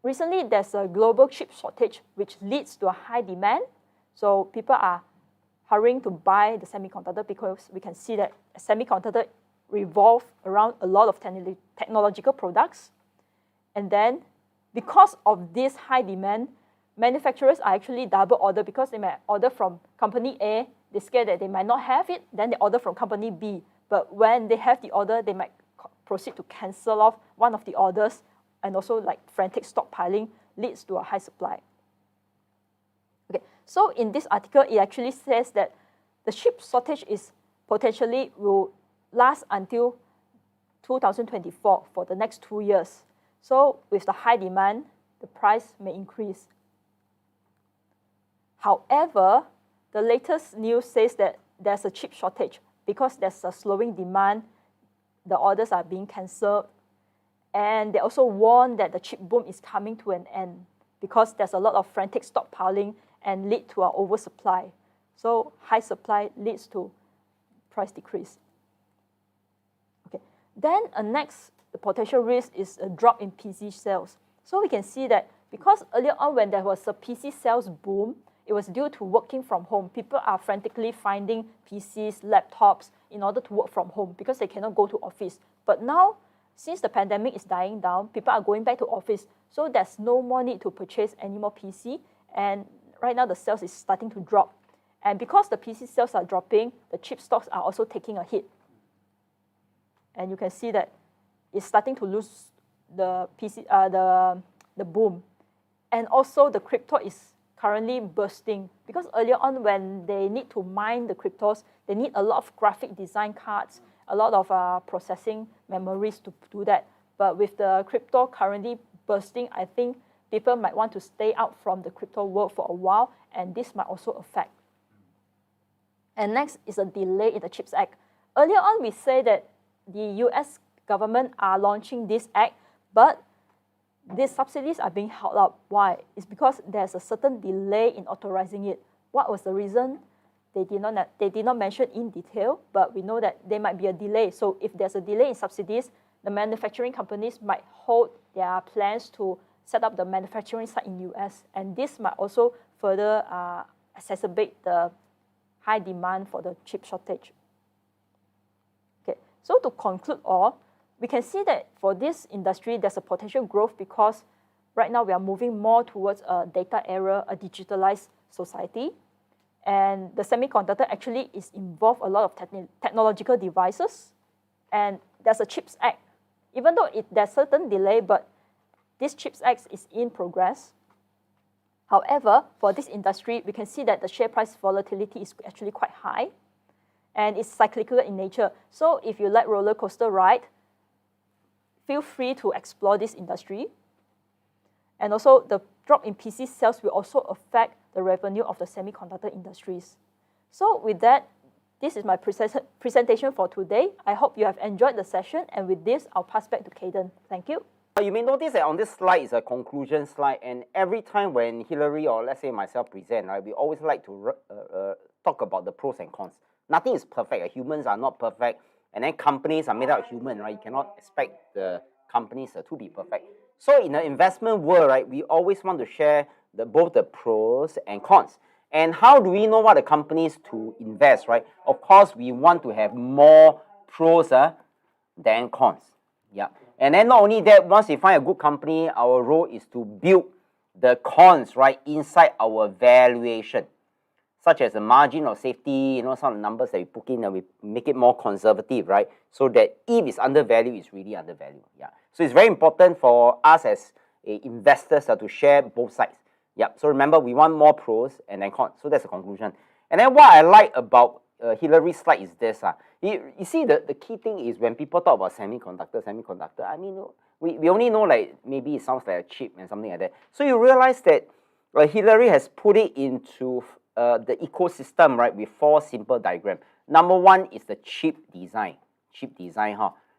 Recently, there's a global chip shortage, which leads to a high demand. So people are hurrying to buy the semiconductor because we can see that semiconductor revolve around a lot of technological products. And then because of this high demand, manufacturers are actually double order because they might order from company A, they scare that they might not have it, then they order from company B. But when they have the order, they might proceed to cancel off one of the orders, and also like frantic stockpiling leads to a high supply. Okay, so in this article, it actually says that the chip shortage is potentially will last until 2024 for the next 2 years. So with the high demand, the price may increase. However, the latest news says that there's a chip shortage because there's a slowing demand, the orders are being cancelled, and they also warn that the chip boom is coming to an end because there's a lot of frantic stockpiling and lead to an oversupply. So high supply leads to price decrease. Okay. Then next, the potential risk is a drop in PC sales. So we can see that because earlier on when there was a PC sales boom, it was due to working from home. People are frantically finding PCs, laptops in order to work from home because they cannot go to office. But now, since the pandemic is dying down, people are going back to office. So there's no more need to purchase any more PC. And right now the sales is starting to drop. And because the PC sales are dropping, the chip stocks are also taking a hit. And you can see that it's starting to lose the PC, the boom. And also the crypto is currently bursting because earlier on when they need to mine the cryptos, they need a lot of graphic design cards, a lot of processing memories to do that. But with the crypto currently bursting, I think people might want to stay out from the crypto world for a while, and this might also affect. And next is a delay in the CHIPS Act. Earlier on, we say that the US government are launching this act, but these subsidies are being held up. Why? It's because there's a certain delay in authorizing it. What was the reason? They did not mention in detail, but we know that there might be a delay. So if there's a delay in subsidies, the manufacturing companies might hold their plans to set up the manufacturing site in US, and this might also further exacerbate the high demand for the chip shortage. Okay, so to conclude all, we can see that for this industry, there's a potential growth because right now we are moving more towards a data era, a digitalized society. And the semiconductor actually is involved a lot of technological devices. And there's a CHIPS Act. Even though there's certain delay, but this CHIPS Act is in progress. However, for this industry, we can see that the share price volatility is actually quite high. And it's cyclical in nature. So if you like roller coaster ride, feel free to explore this industry. And also, the drop in PC sales will also affect the revenue of the semiconductor industries. So with that, this is my presentation for today. I hope you have enjoyed the session. And with this, I'll pass back to Caden. Thank you. You may notice that on this slide is a conclusion slide. And every time when Hillary or let's say myself present, right, we always like to talk about the pros and cons. Nothing is perfect. Humans are not perfect. And then companies are made out of human, right? You cannot expect the companies to be perfect. So in the investment world, right, we always want to share both the pros and cons. And how do we know what the companies to invest, right? Of course, we want to have more pros than cons. Yeah. And then not only that, once we find a good company, our role is to build the cons, right, inside our valuation, such as the margin of safety, some of the numbers that we put in and we make it more conservative, right? So that if it's undervalued, it's really undervalued. Yeah. So it's very important for us as investors to share both sides. Yeah. So remember, we want more pros and then cons. So that's the conclusion. And then what I like about Hillary's slide is this. You see, the key thing is when people talk about semiconductor, I mean, we only know like maybe it sounds like a chip and something like that. So you realize that Hillary has put it into the ecosystem, right, with 4 simple diagrams. Number 1 is the chip design. Chip design,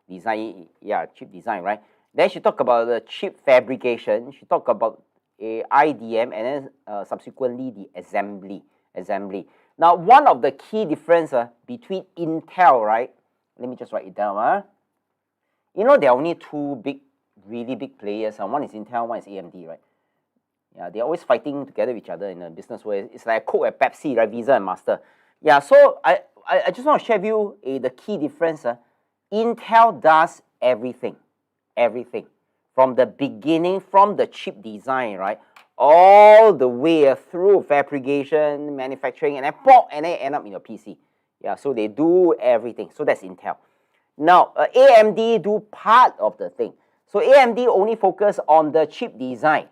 chip design, right? Then she talked about the chip fabrication. She talked about IDM and then subsequently the assembly. Now, one of the key difference between Intel, right? Let me just write it down. There are only 2 really big players. One is Intel, one is AMD, right? Yeah, they're always fighting together with each other in the business world. It's like Coke and Pepsi, right? Visa and Master. Yeah, so I just want to share with you the key difference. Intel does everything. From the beginning, from the chip design, right? All the way through fabrication, manufacturing, and then end up in your PC. Yeah, so they do everything. So that's Intel. Now, AMD do part of the thing. So AMD only focus on the chip design.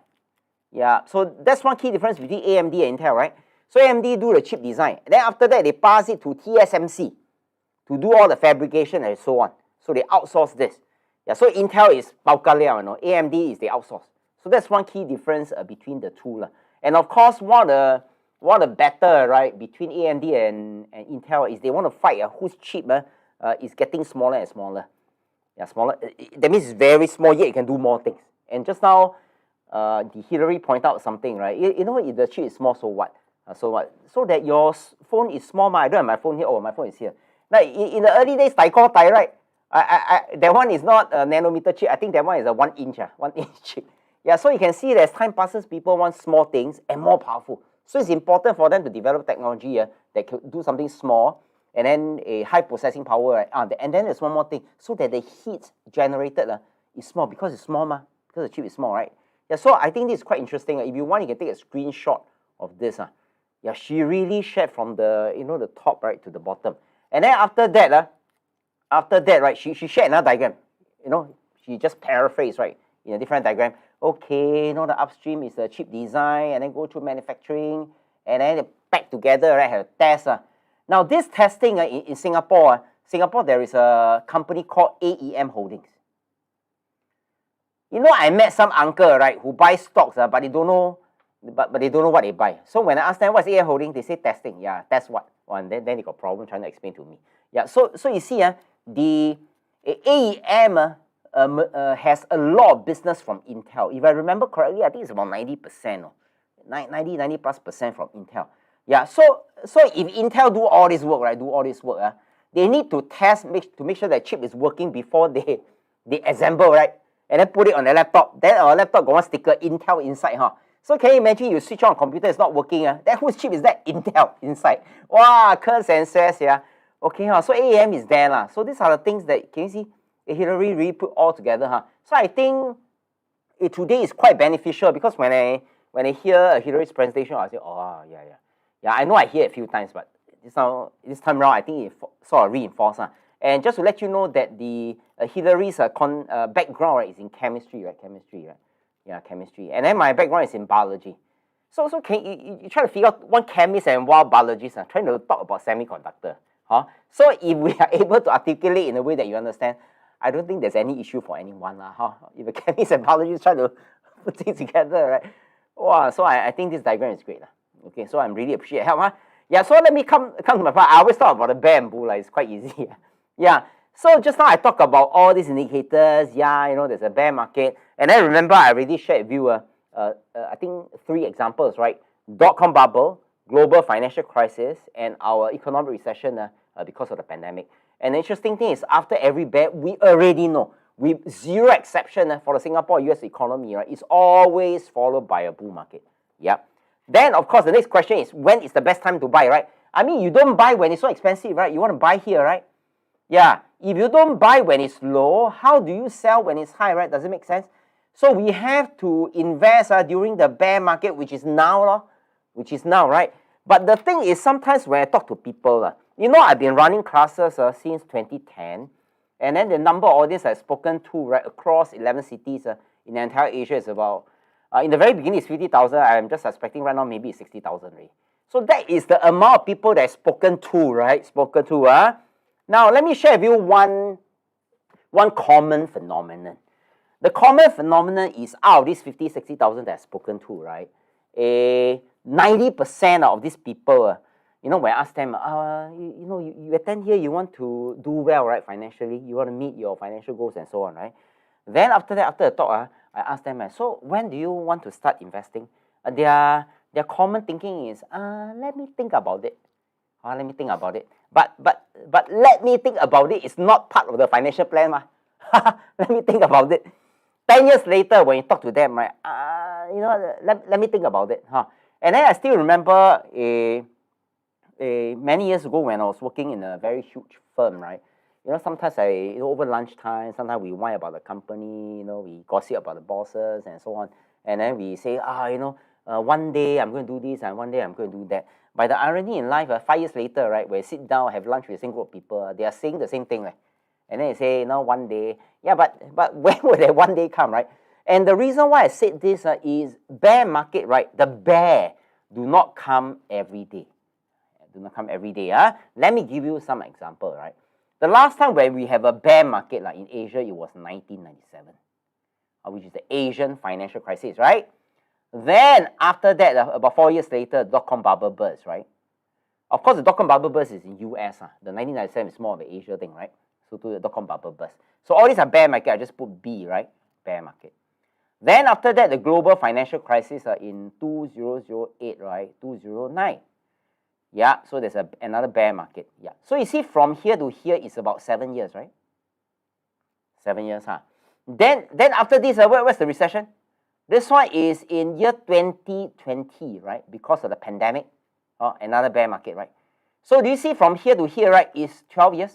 Yeah, so that's one key difference between AMD and Intel, right? So AMD do the chip design. And then after that, they pass it to TSMC to do all the fabrication and so on. So they outsource this. Yeah, so Intel is bao ka liao, AMD is they outsource. So that's one key difference between the two. And of course, one of the better, right, between AMD and Intel is they want to fight whose chip is getting smaller and smaller. Yeah, smaller. That means it's very small, yet it can do more things. And just now, the Hillary pointed out something, right? If the chip is small, so what? So what? So that your phone is small. I don't have my phone here. Oh, my phone is here. Now, in the early days, right? That one is not a nanometer chip. I think that one is a 1 inch, 1 inch chip. Yeah, so you can see that as time passes, people want small things and more powerful. So it's important for them to develop technology that can do something small and then a high processing power, right? And then there's one more thing, so that the heat generated is small because it's small, because the chip is small, right? Yeah, so I think this is quite interesting. If you want, you can take a screenshot of this. Yeah, she really shared from the the top right to the bottom, and then after that, right, she shared another diagram. She just paraphrased, right, in a different diagram. Okay, the upstream is the chip design, and then go through manufacturing, and then pack together, right, have a test. Now this testing in Singapore, there is a company called AEM Holdings. I met some uncle, right, who buy stocks, but they don't know, but they don't know what they buy. So when I ask them what's AEM Holdings, they say testing. Yeah, test what? And then they got problem trying to explain to me. Yeah, so you see, the AEM has a lot of business from Intel. If I remember correctly, I think it's about 90%, 90+% from Intel. Yeah, so if Intel do all this work, right, they need to test to make sure that chip is working before they assemble, right, and then put it on the laptop. Then our laptop got one sticker Intel inside, So can you imagine you switch on a computer, it's not working, then whose chip is that? Intel inside. Wow, curse and says, yeah. Okay, so AEM is there. So these are the things that, can you see, Hillary really put all together. So I think today is quite beneficial, because when I hear Hillary's presentation, I say, oh, yeah, I know I hear it a few times, but this time around, I think it sort of reinforced. And just to let you know that the Hillary's background, right, is in chemistry, right? Yeah, chemistry. And then my background is in biology. So can you try to figure out one chemist and one biologist trying to talk about semiconductor. So if we are able to articulate in a way that you understand, I don't think there's any issue for anyone. If a chemist and biologist try to put things together, right? Wow, so I think this diagram is great. Okay, so I'm really appreciate help. Yeah, so let me come to my part. I always talk about the bear and bull. It's quite easy. Yeah, so just now I talked about all these indicators. Yeah, there's a bear market. And then remember, I already shared with you, I think 3 examples, right? Dot-com bubble, global financial crisis, and our economic recession because of the pandemic. And the interesting thing is, after every bear, we already know, with zero exception for the Singapore US economy, right, it's always followed by a bull market. Yeah. Then, of course, the next question is, when is the best time to buy, right? I mean, you don't buy when it's so expensive, right? You want to buy here, right? Yeah. If you don't buy when it's low, how do you sell when it's high, right? Does it make sense? So we have to invest during the bear market, which is now, right? But the thing is, sometimes when I talk to people, I've been running classes since 2010, and then the number of audience I've spoken to, right, across 11 cities in the entire Asia is about, in the very beginning it's 50,000. I'm just suspecting right now maybe it's 60,000 already. So that is the amount of people that I've spoken to, right? Now let me share with you one common phenomenon. The common phenomenon is, out of these 50, 60,000 that I've spoken to, right, 90% of these people, when I ask them, you attend here, you want to do well, right, financially, you want to meet your financial goals and so on, right? Then after the talk, I ask them, so when do you want to start investing? Their common thinking is, let me think about it. Let me think about it. But let me think about it is not part of the financial plan. Let me think about it. 10 years later, when you talk to them, right, let me think about it. And then I still remember many years ago when I was working in a very huge firm, right? Sometimes over lunchtime, sometimes we whine about the company, we gossip about the bosses and so on. And then we say, one day I'm going to do this and one day I'm going to do that. But the irony in life, 5 years later, right, when you sit down, have lunch with the same group of people, they are saying the same thing, right? And then they say, one day. Yeah, but when will that one day come, right? And the reason why I said this is bear market, right? The bear do not come every day. Let me give you some example, right? The last time when we have a bear market in Asia, it was 1997, which is the Asian financial crisis, right? Then after that, about 4 years later, dot-com bubble burst, right? Of course, the dot-com bubble burst is in US. The 1997 is more of an Asia thing, right? So to the dot-com bubble burst. So all these are bear market. I just put B, right? Bear market. Then after that, the global financial crisis in 2008, right? 2009. Yeah, so there's another bear market. Yeah. So you see from here to here is about 7 years, right? 7 years, huh? Then after this, where's the recession? This one is in year 2020, right? Because of the pandemic. Another bear market, right? So do you see from here to here, right, is 12 years?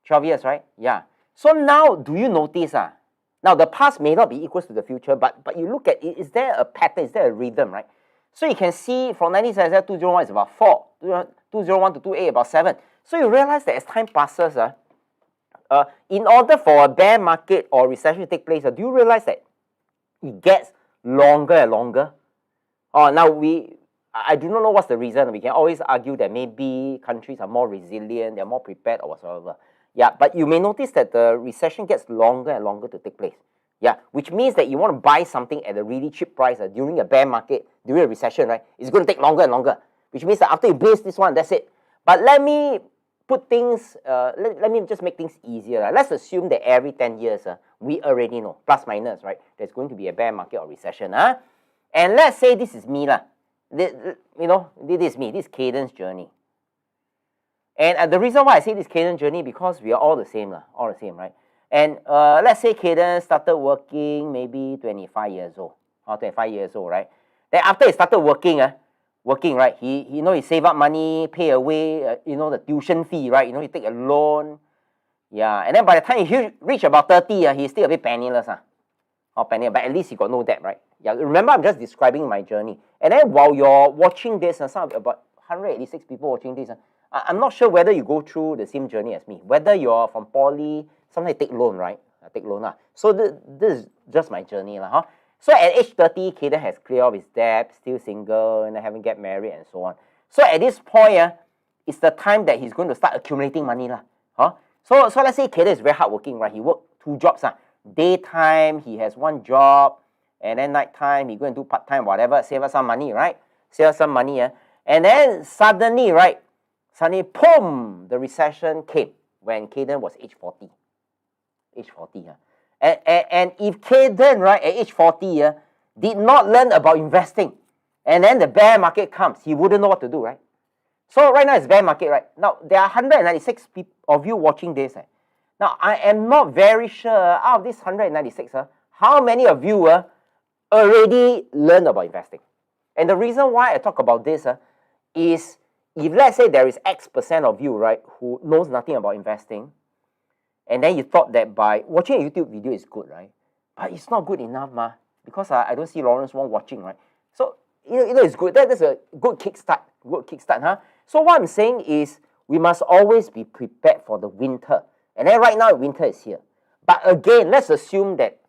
12 years, right? Yeah. So now, do you notice, now the past may not be equal to the future, but you look at it, is there a pattern, is there a rhythm, right? So you can see from 1977 to 2001 is about 4, 2001 to 2008 about 7. So you realize that as time passes, in order for a bear market or recession to take place, do you realize that it gets longer and longer? Now I do not know what's the reason. We can always argue that maybe countries are more resilient, they're more prepared or whatsoever. Yeah, but you may notice that the recession gets longer and longer to take place. Yeah, which means that you want to buy something at a really cheap price during a bear market, during a recession, right? It's going to take longer and longer, which means that after you base this one, that's it. But let me put things, let me just make things easier. Right? Let's assume that every 10 years, we already know, plus minus, right? There's going to be a bear market or recession. And let's say this is me. This is me, this is Cadence journey. And the reason why I say this Cadence journey, because we are all the same, right? And let's say Cadence started working maybe 25 years old, or 25 years old, right? Then after he started working, right, he save up money, pay away, the tuition fee, right? He take a loan. Yeah, and then by the time he reach about 30, he's still a bit penniless, but at least he got no debt, right? Yeah, remember I'm just describing my journey. And then while you're watching this, some about 186 people watching this, I'm not sure whether you go through the same journey as me. Whether you're from poly, sometimes you take loan, right? I take loan. So this is just my journey. So at age 30, Caden has cleared off his debt, still single, and haven't get married and so on. So at this point, it's the time that he's going to start accumulating money. So let's say Caden is very hardworking, right? He worked 2 jobs. Daytime, he has 1 job, and then nighttime, he go and do part-time, whatever, save us some money, right? Save us some money. And then suddenly, boom, the recession came when Caden was age 40. Age 40. And if Caden, right, at age 40, did not learn about investing, and then the bear market comes, he wouldn't know what to do, right? So right now it's bear market, right? Now, there are 196 of you watching this. Now, I am not very sure out of this 196, how many of you already learned about investing. And the reason why I talk about this is if let's say there is X% of you, right, who knows nothing about investing, and then you thought that by watching a YouTube video is good, right? But it's not good enough, because I don't see Lawrence Wong watching, right? So, it's good. That's a good kickstart. So what I'm saying is we must always be prepared for the winter. And then right now, winter is here. But again, let's assume that,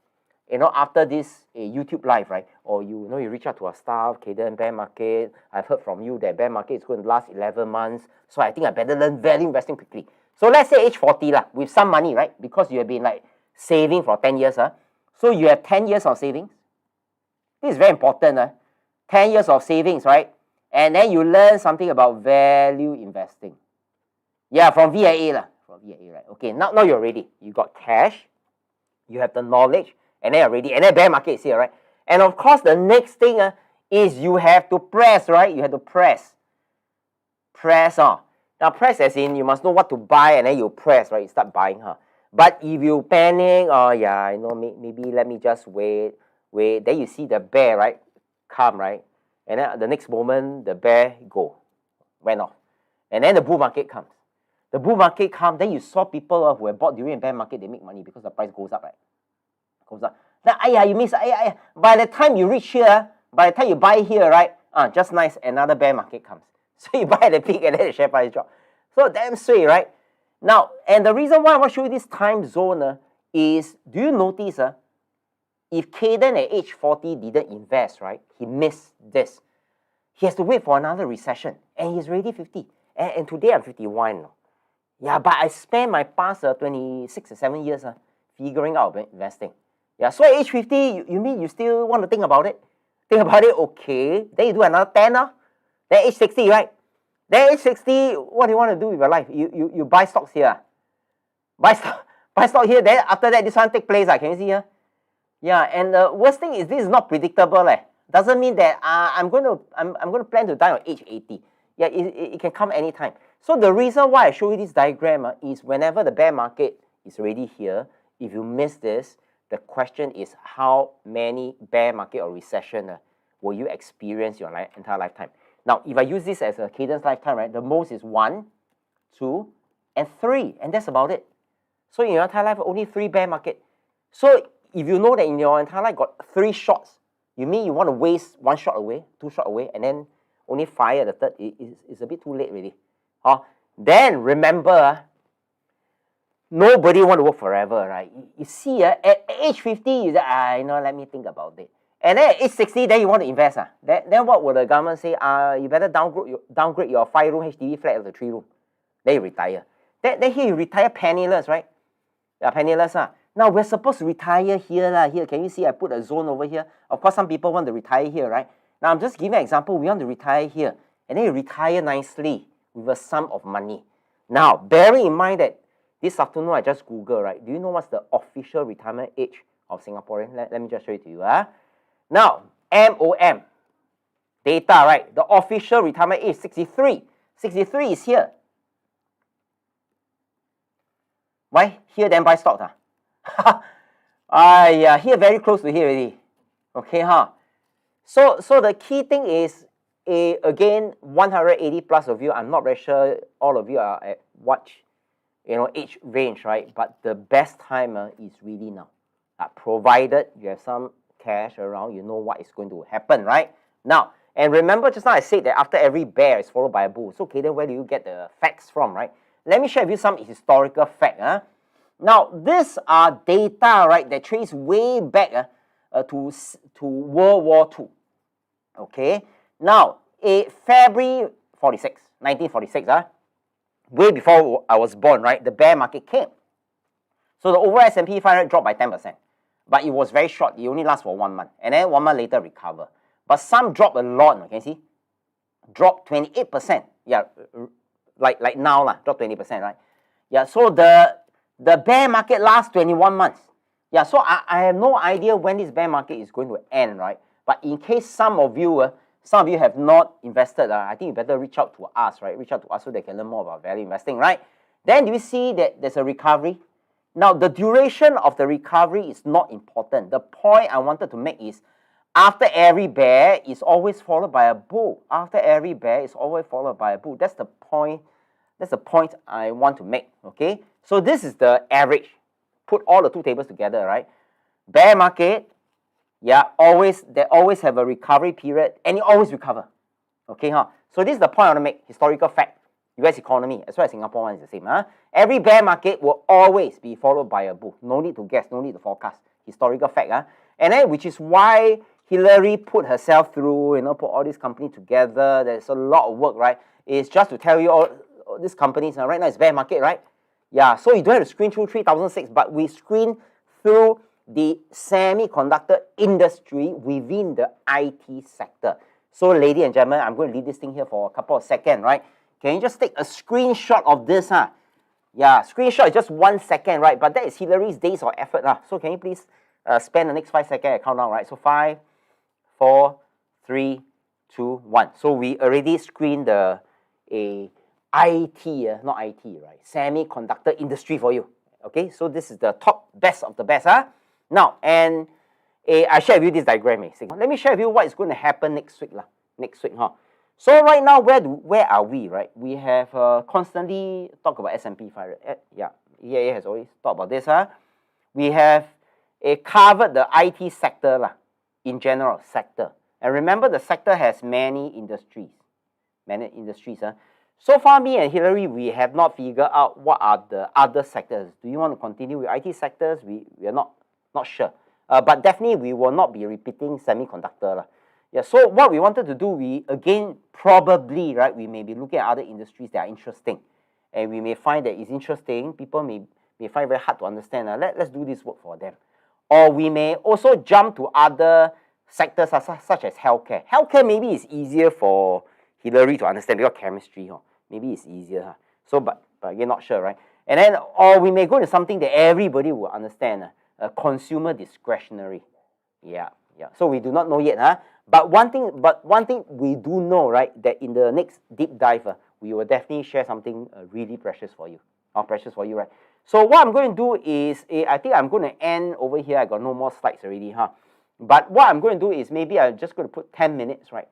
after this YouTube live, right? Or you reach out to our staff, Caden, bear market. I've heard from you that bear market is going to last 11 months. So I think I better learn value investing quickly. So let's say age 40, with some money, right? Because you have been saving for 10 years. So you have 10 years of savings. This is very important. 10 years of savings, right? And then you learn something about value investing. Yeah, from VIA. From VIA, right? Okay, now you're ready. You got cash. You have the knowledge. And then you're ready. And then bear market is here, right? And of course, the next thing is you have to press, right? You have to press. Press. Now, press as in you must know what to buy and then you press, right? You start buying. But if you panic, maybe let me just wait. Then you see the bear, right? Come, right? And then the next moment, the bear went off. And then the bull market comes. The bull market comes, then you saw people who have bought during a bear market, they make money because the price goes up, right? Goes up. Then, you miss, by the time you reach here, by the time you buy here, right? Just nice, another bear market comes. So you buy at the peak and then the share price drop. So damn sway, right? Now, and the reason why I want to show you this time zone is, do you notice if Caden at age 40 didn't invest, right? He missed this. He has to wait for another recession. And he's already 50. And today I'm 51. Yeah, but I spent my past 26 or 7 years figuring out investing. Yeah, so at age 50, you mean you still want to think about it? Think about it, okay. Then you do another 10 now. Then age 60, right? Then age 60, what do you want to do with your life? You buy stocks here. Buy buy stock here, then after that, this one take place. Can you see here? Yeah, and the worst thing is this is not predictable. Doesn't mean that I'm going to plan to die on age 80. Yeah, it can come anytime. So the reason why I show you this diagram is whenever the bear market is already here, if you miss this, the question is how many bear market or recession will you experience your entire lifetime? Now, if I use this as a cadence lifetime, right, the most is 1, 2, and 3, and that's about it. So in your entire life, only 3 bear market. So if you know that in your entire life got 3 shots, you mean you want to waste 1 shot away, 2 shot away, and then only fire the third, it's a bit too late really. Then remember, nobody want to work forever, right? You see, at age 50, you say, let me think about it. And then at age 60, then you want to invest. Then what will the government say? You better downgrade your 5-room HDB flat to 3-room. Then you retire. Then here you retire penniless, right? Yeah, penniless. Now we're supposed to retire here. Here, can you see I put a zone over here? Of course, some people want to retire here, right? Now I'm just giving an example. We want to retire here. And then you retire nicely with a sum of money. Now, bearing in mind that this afternoon I just Googled, right? Do you know what's the official retirement age of Singaporean? Let me just show it to you. Now, MOM data, right? The official retirement age, 63. 63 is here. Why? Here then buy stock. Yeah, here very close to here already. Okay, So the key thing is, again, 180 plus of you, I'm not very sure all of you are at what age range, right? But the best time is really now. Provided you have some cash around, you know what is going to happen, right? Now, and remember just now I said that after every bear is followed by a bull. So, okay, then where do you get the facts from, right? Let me share with you some historical fact. Now, these are data, right, that trace way back to World War II. Okay, now, February 1946, way before I was born, right, the bear market came. So the overall S&P 500 dropped by 10%. But it was very short. It only lasts for 1 month. And then 1 month later, recover. But some dropped a lot, can you see? Dropped 28%. Yeah, like now, dropped 20%, right? Yeah, so the bear market lasts 21 months. Yeah, so I have no idea when this bear market is going to end, right? But in case some of you have not invested, I think you better reach out to us, right? Reach out to us so they can learn more about value investing, right? Then do you see that there's a recovery? Now, the duration of the recovery is not important. The point I wanted to make is, after every bear is always followed by a bull. After every bear is always followed by a bull. That's the point. That's the point I want to make. Okay. So this is the average. Put all the 2 tables together, right? Bear market, yeah, they always have a recovery period, and it always recover. Okay, So this is the point I want to make. Historical fact. US economy, as well as Singapore one is the same. Every bear market will always be followed by a bull. No need to guess, no need to forecast. Historical fact. And then, which is why Hillary put herself through, put all these companies together. There's a lot of work, right? It's just to tell you all these companies, right now it's bear market, right? Yeah, so you don't have to screen through 3006, but we screen through the semiconductor industry within the IT sector. So, ladies and gentlemen, I'm going to leave this thing here for a couple of seconds, right? Can you just take a screenshot of this? Yeah, screenshot is just 1 second, right? But that is Hillary's days of effort. So can you please spend the next 5 seconds at countdown, right? So 5, 4, 3, 2, 1. So we already screened the IT, not IT, right? Semiconductor industry for you. Okay, so this is the top best of the best. Now, and I share with you this diagram. Let me share with you what is going to happen next week. Next week, So right now, where are we, right? We have constantly talked about S&P 500. Yeah, EIA has always talked about this. We have covered the IT sector in general, sector. And remember, the sector has many industries. So far, me and Hillary, we have not figured out what are the other sectors. Do you want to continue with IT sectors? We are not sure. But definitely, we will not be repeating semiconductor. Yeah, so what we wanted to do, we again probably, right, we may be looking at other industries that are interesting. And we may find that it's interesting, people may find it very hard to understand. Let's do this work for them. Or we may also jump to other sectors such as healthcare. Healthcare maybe is easier for Hillary to understand because chemistry, maybe it's easier. So, but again, not sure, right? And then, or we may go to something that everybody will understand, consumer discretionary. Yeah. So we do not know yet, huh? But one thing we do know, right, that in the next deep dive, we will definitely share something really precious for you. Right? So what I'm going to do is, I think I'm going to end over here. I got no more slides already, huh? But what I'm going to do is maybe I'm just going to put 10 minutes, right?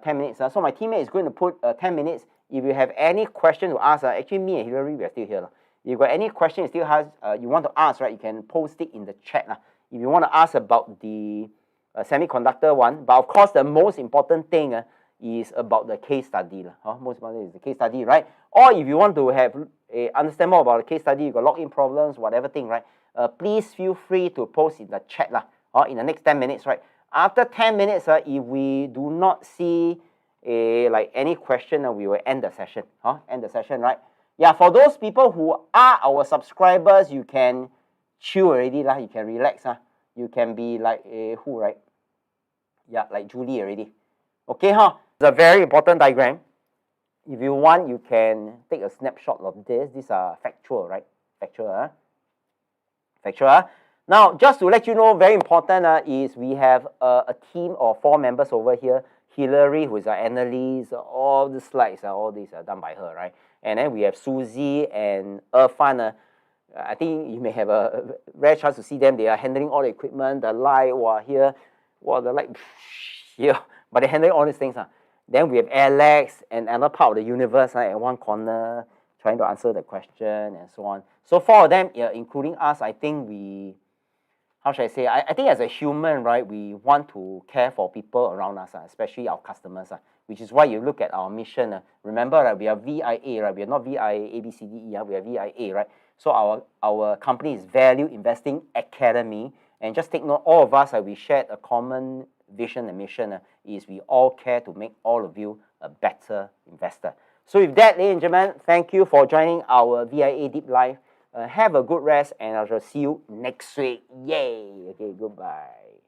10 minutes. So my teammate is going to put 10 minutes. If you have any question to ask, actually me and Hillary, we are still here. If you got any question you still have, you want to ask, right, you can post it in the chat. If you want to ask about the semiconductor one, but of course the most important thing is about the case study. Most important is the case study, right? Or if you want to have understand more about the case study, you got login problems, whatever thing, right? Please feel free to post in the chat in the next 10 minutes, right? After 10 minutes, if we do not see like any question, we will end the session. End the session, right? Yeah, for those people who are our subscribers, you can chill already, you can relax. You can be like who, right? Yeah, like Julie already. Okay, It's a very important diagram. If you want, you can take a snapshot of this. These are factual, right? Factual. Now, just to let you know, very important is we have a team of 4 members over here. Hillary, who is our analyst, all the slides, all these are done by her, right? And then we have Susie and Irfan. I think you may have a rare chance to see them. They are handling all the equipment, the light, here, the light here. But they're handling all these things. Then we have Alex and another part of the universe at one corner, trying to answer the question and so on. So 4 of them, including us, I think we, how should I say? I think as a human, right, we want to care for people around us, especially our customers, which is why you look at our mission. Remember, right, we are VIA, right? We are not VIA, A, B, C, D, E, we are VIA, right? So our company is Value Investing Academy. And just take note, all of us, we shared a common vision and mission, is we all care to make all of you a better investor. So with that, ladies and gentlemen, thank you for joining our VIA Deep Live. Have a good rest, and I shall see you next week. Yay! Okay, goodbye.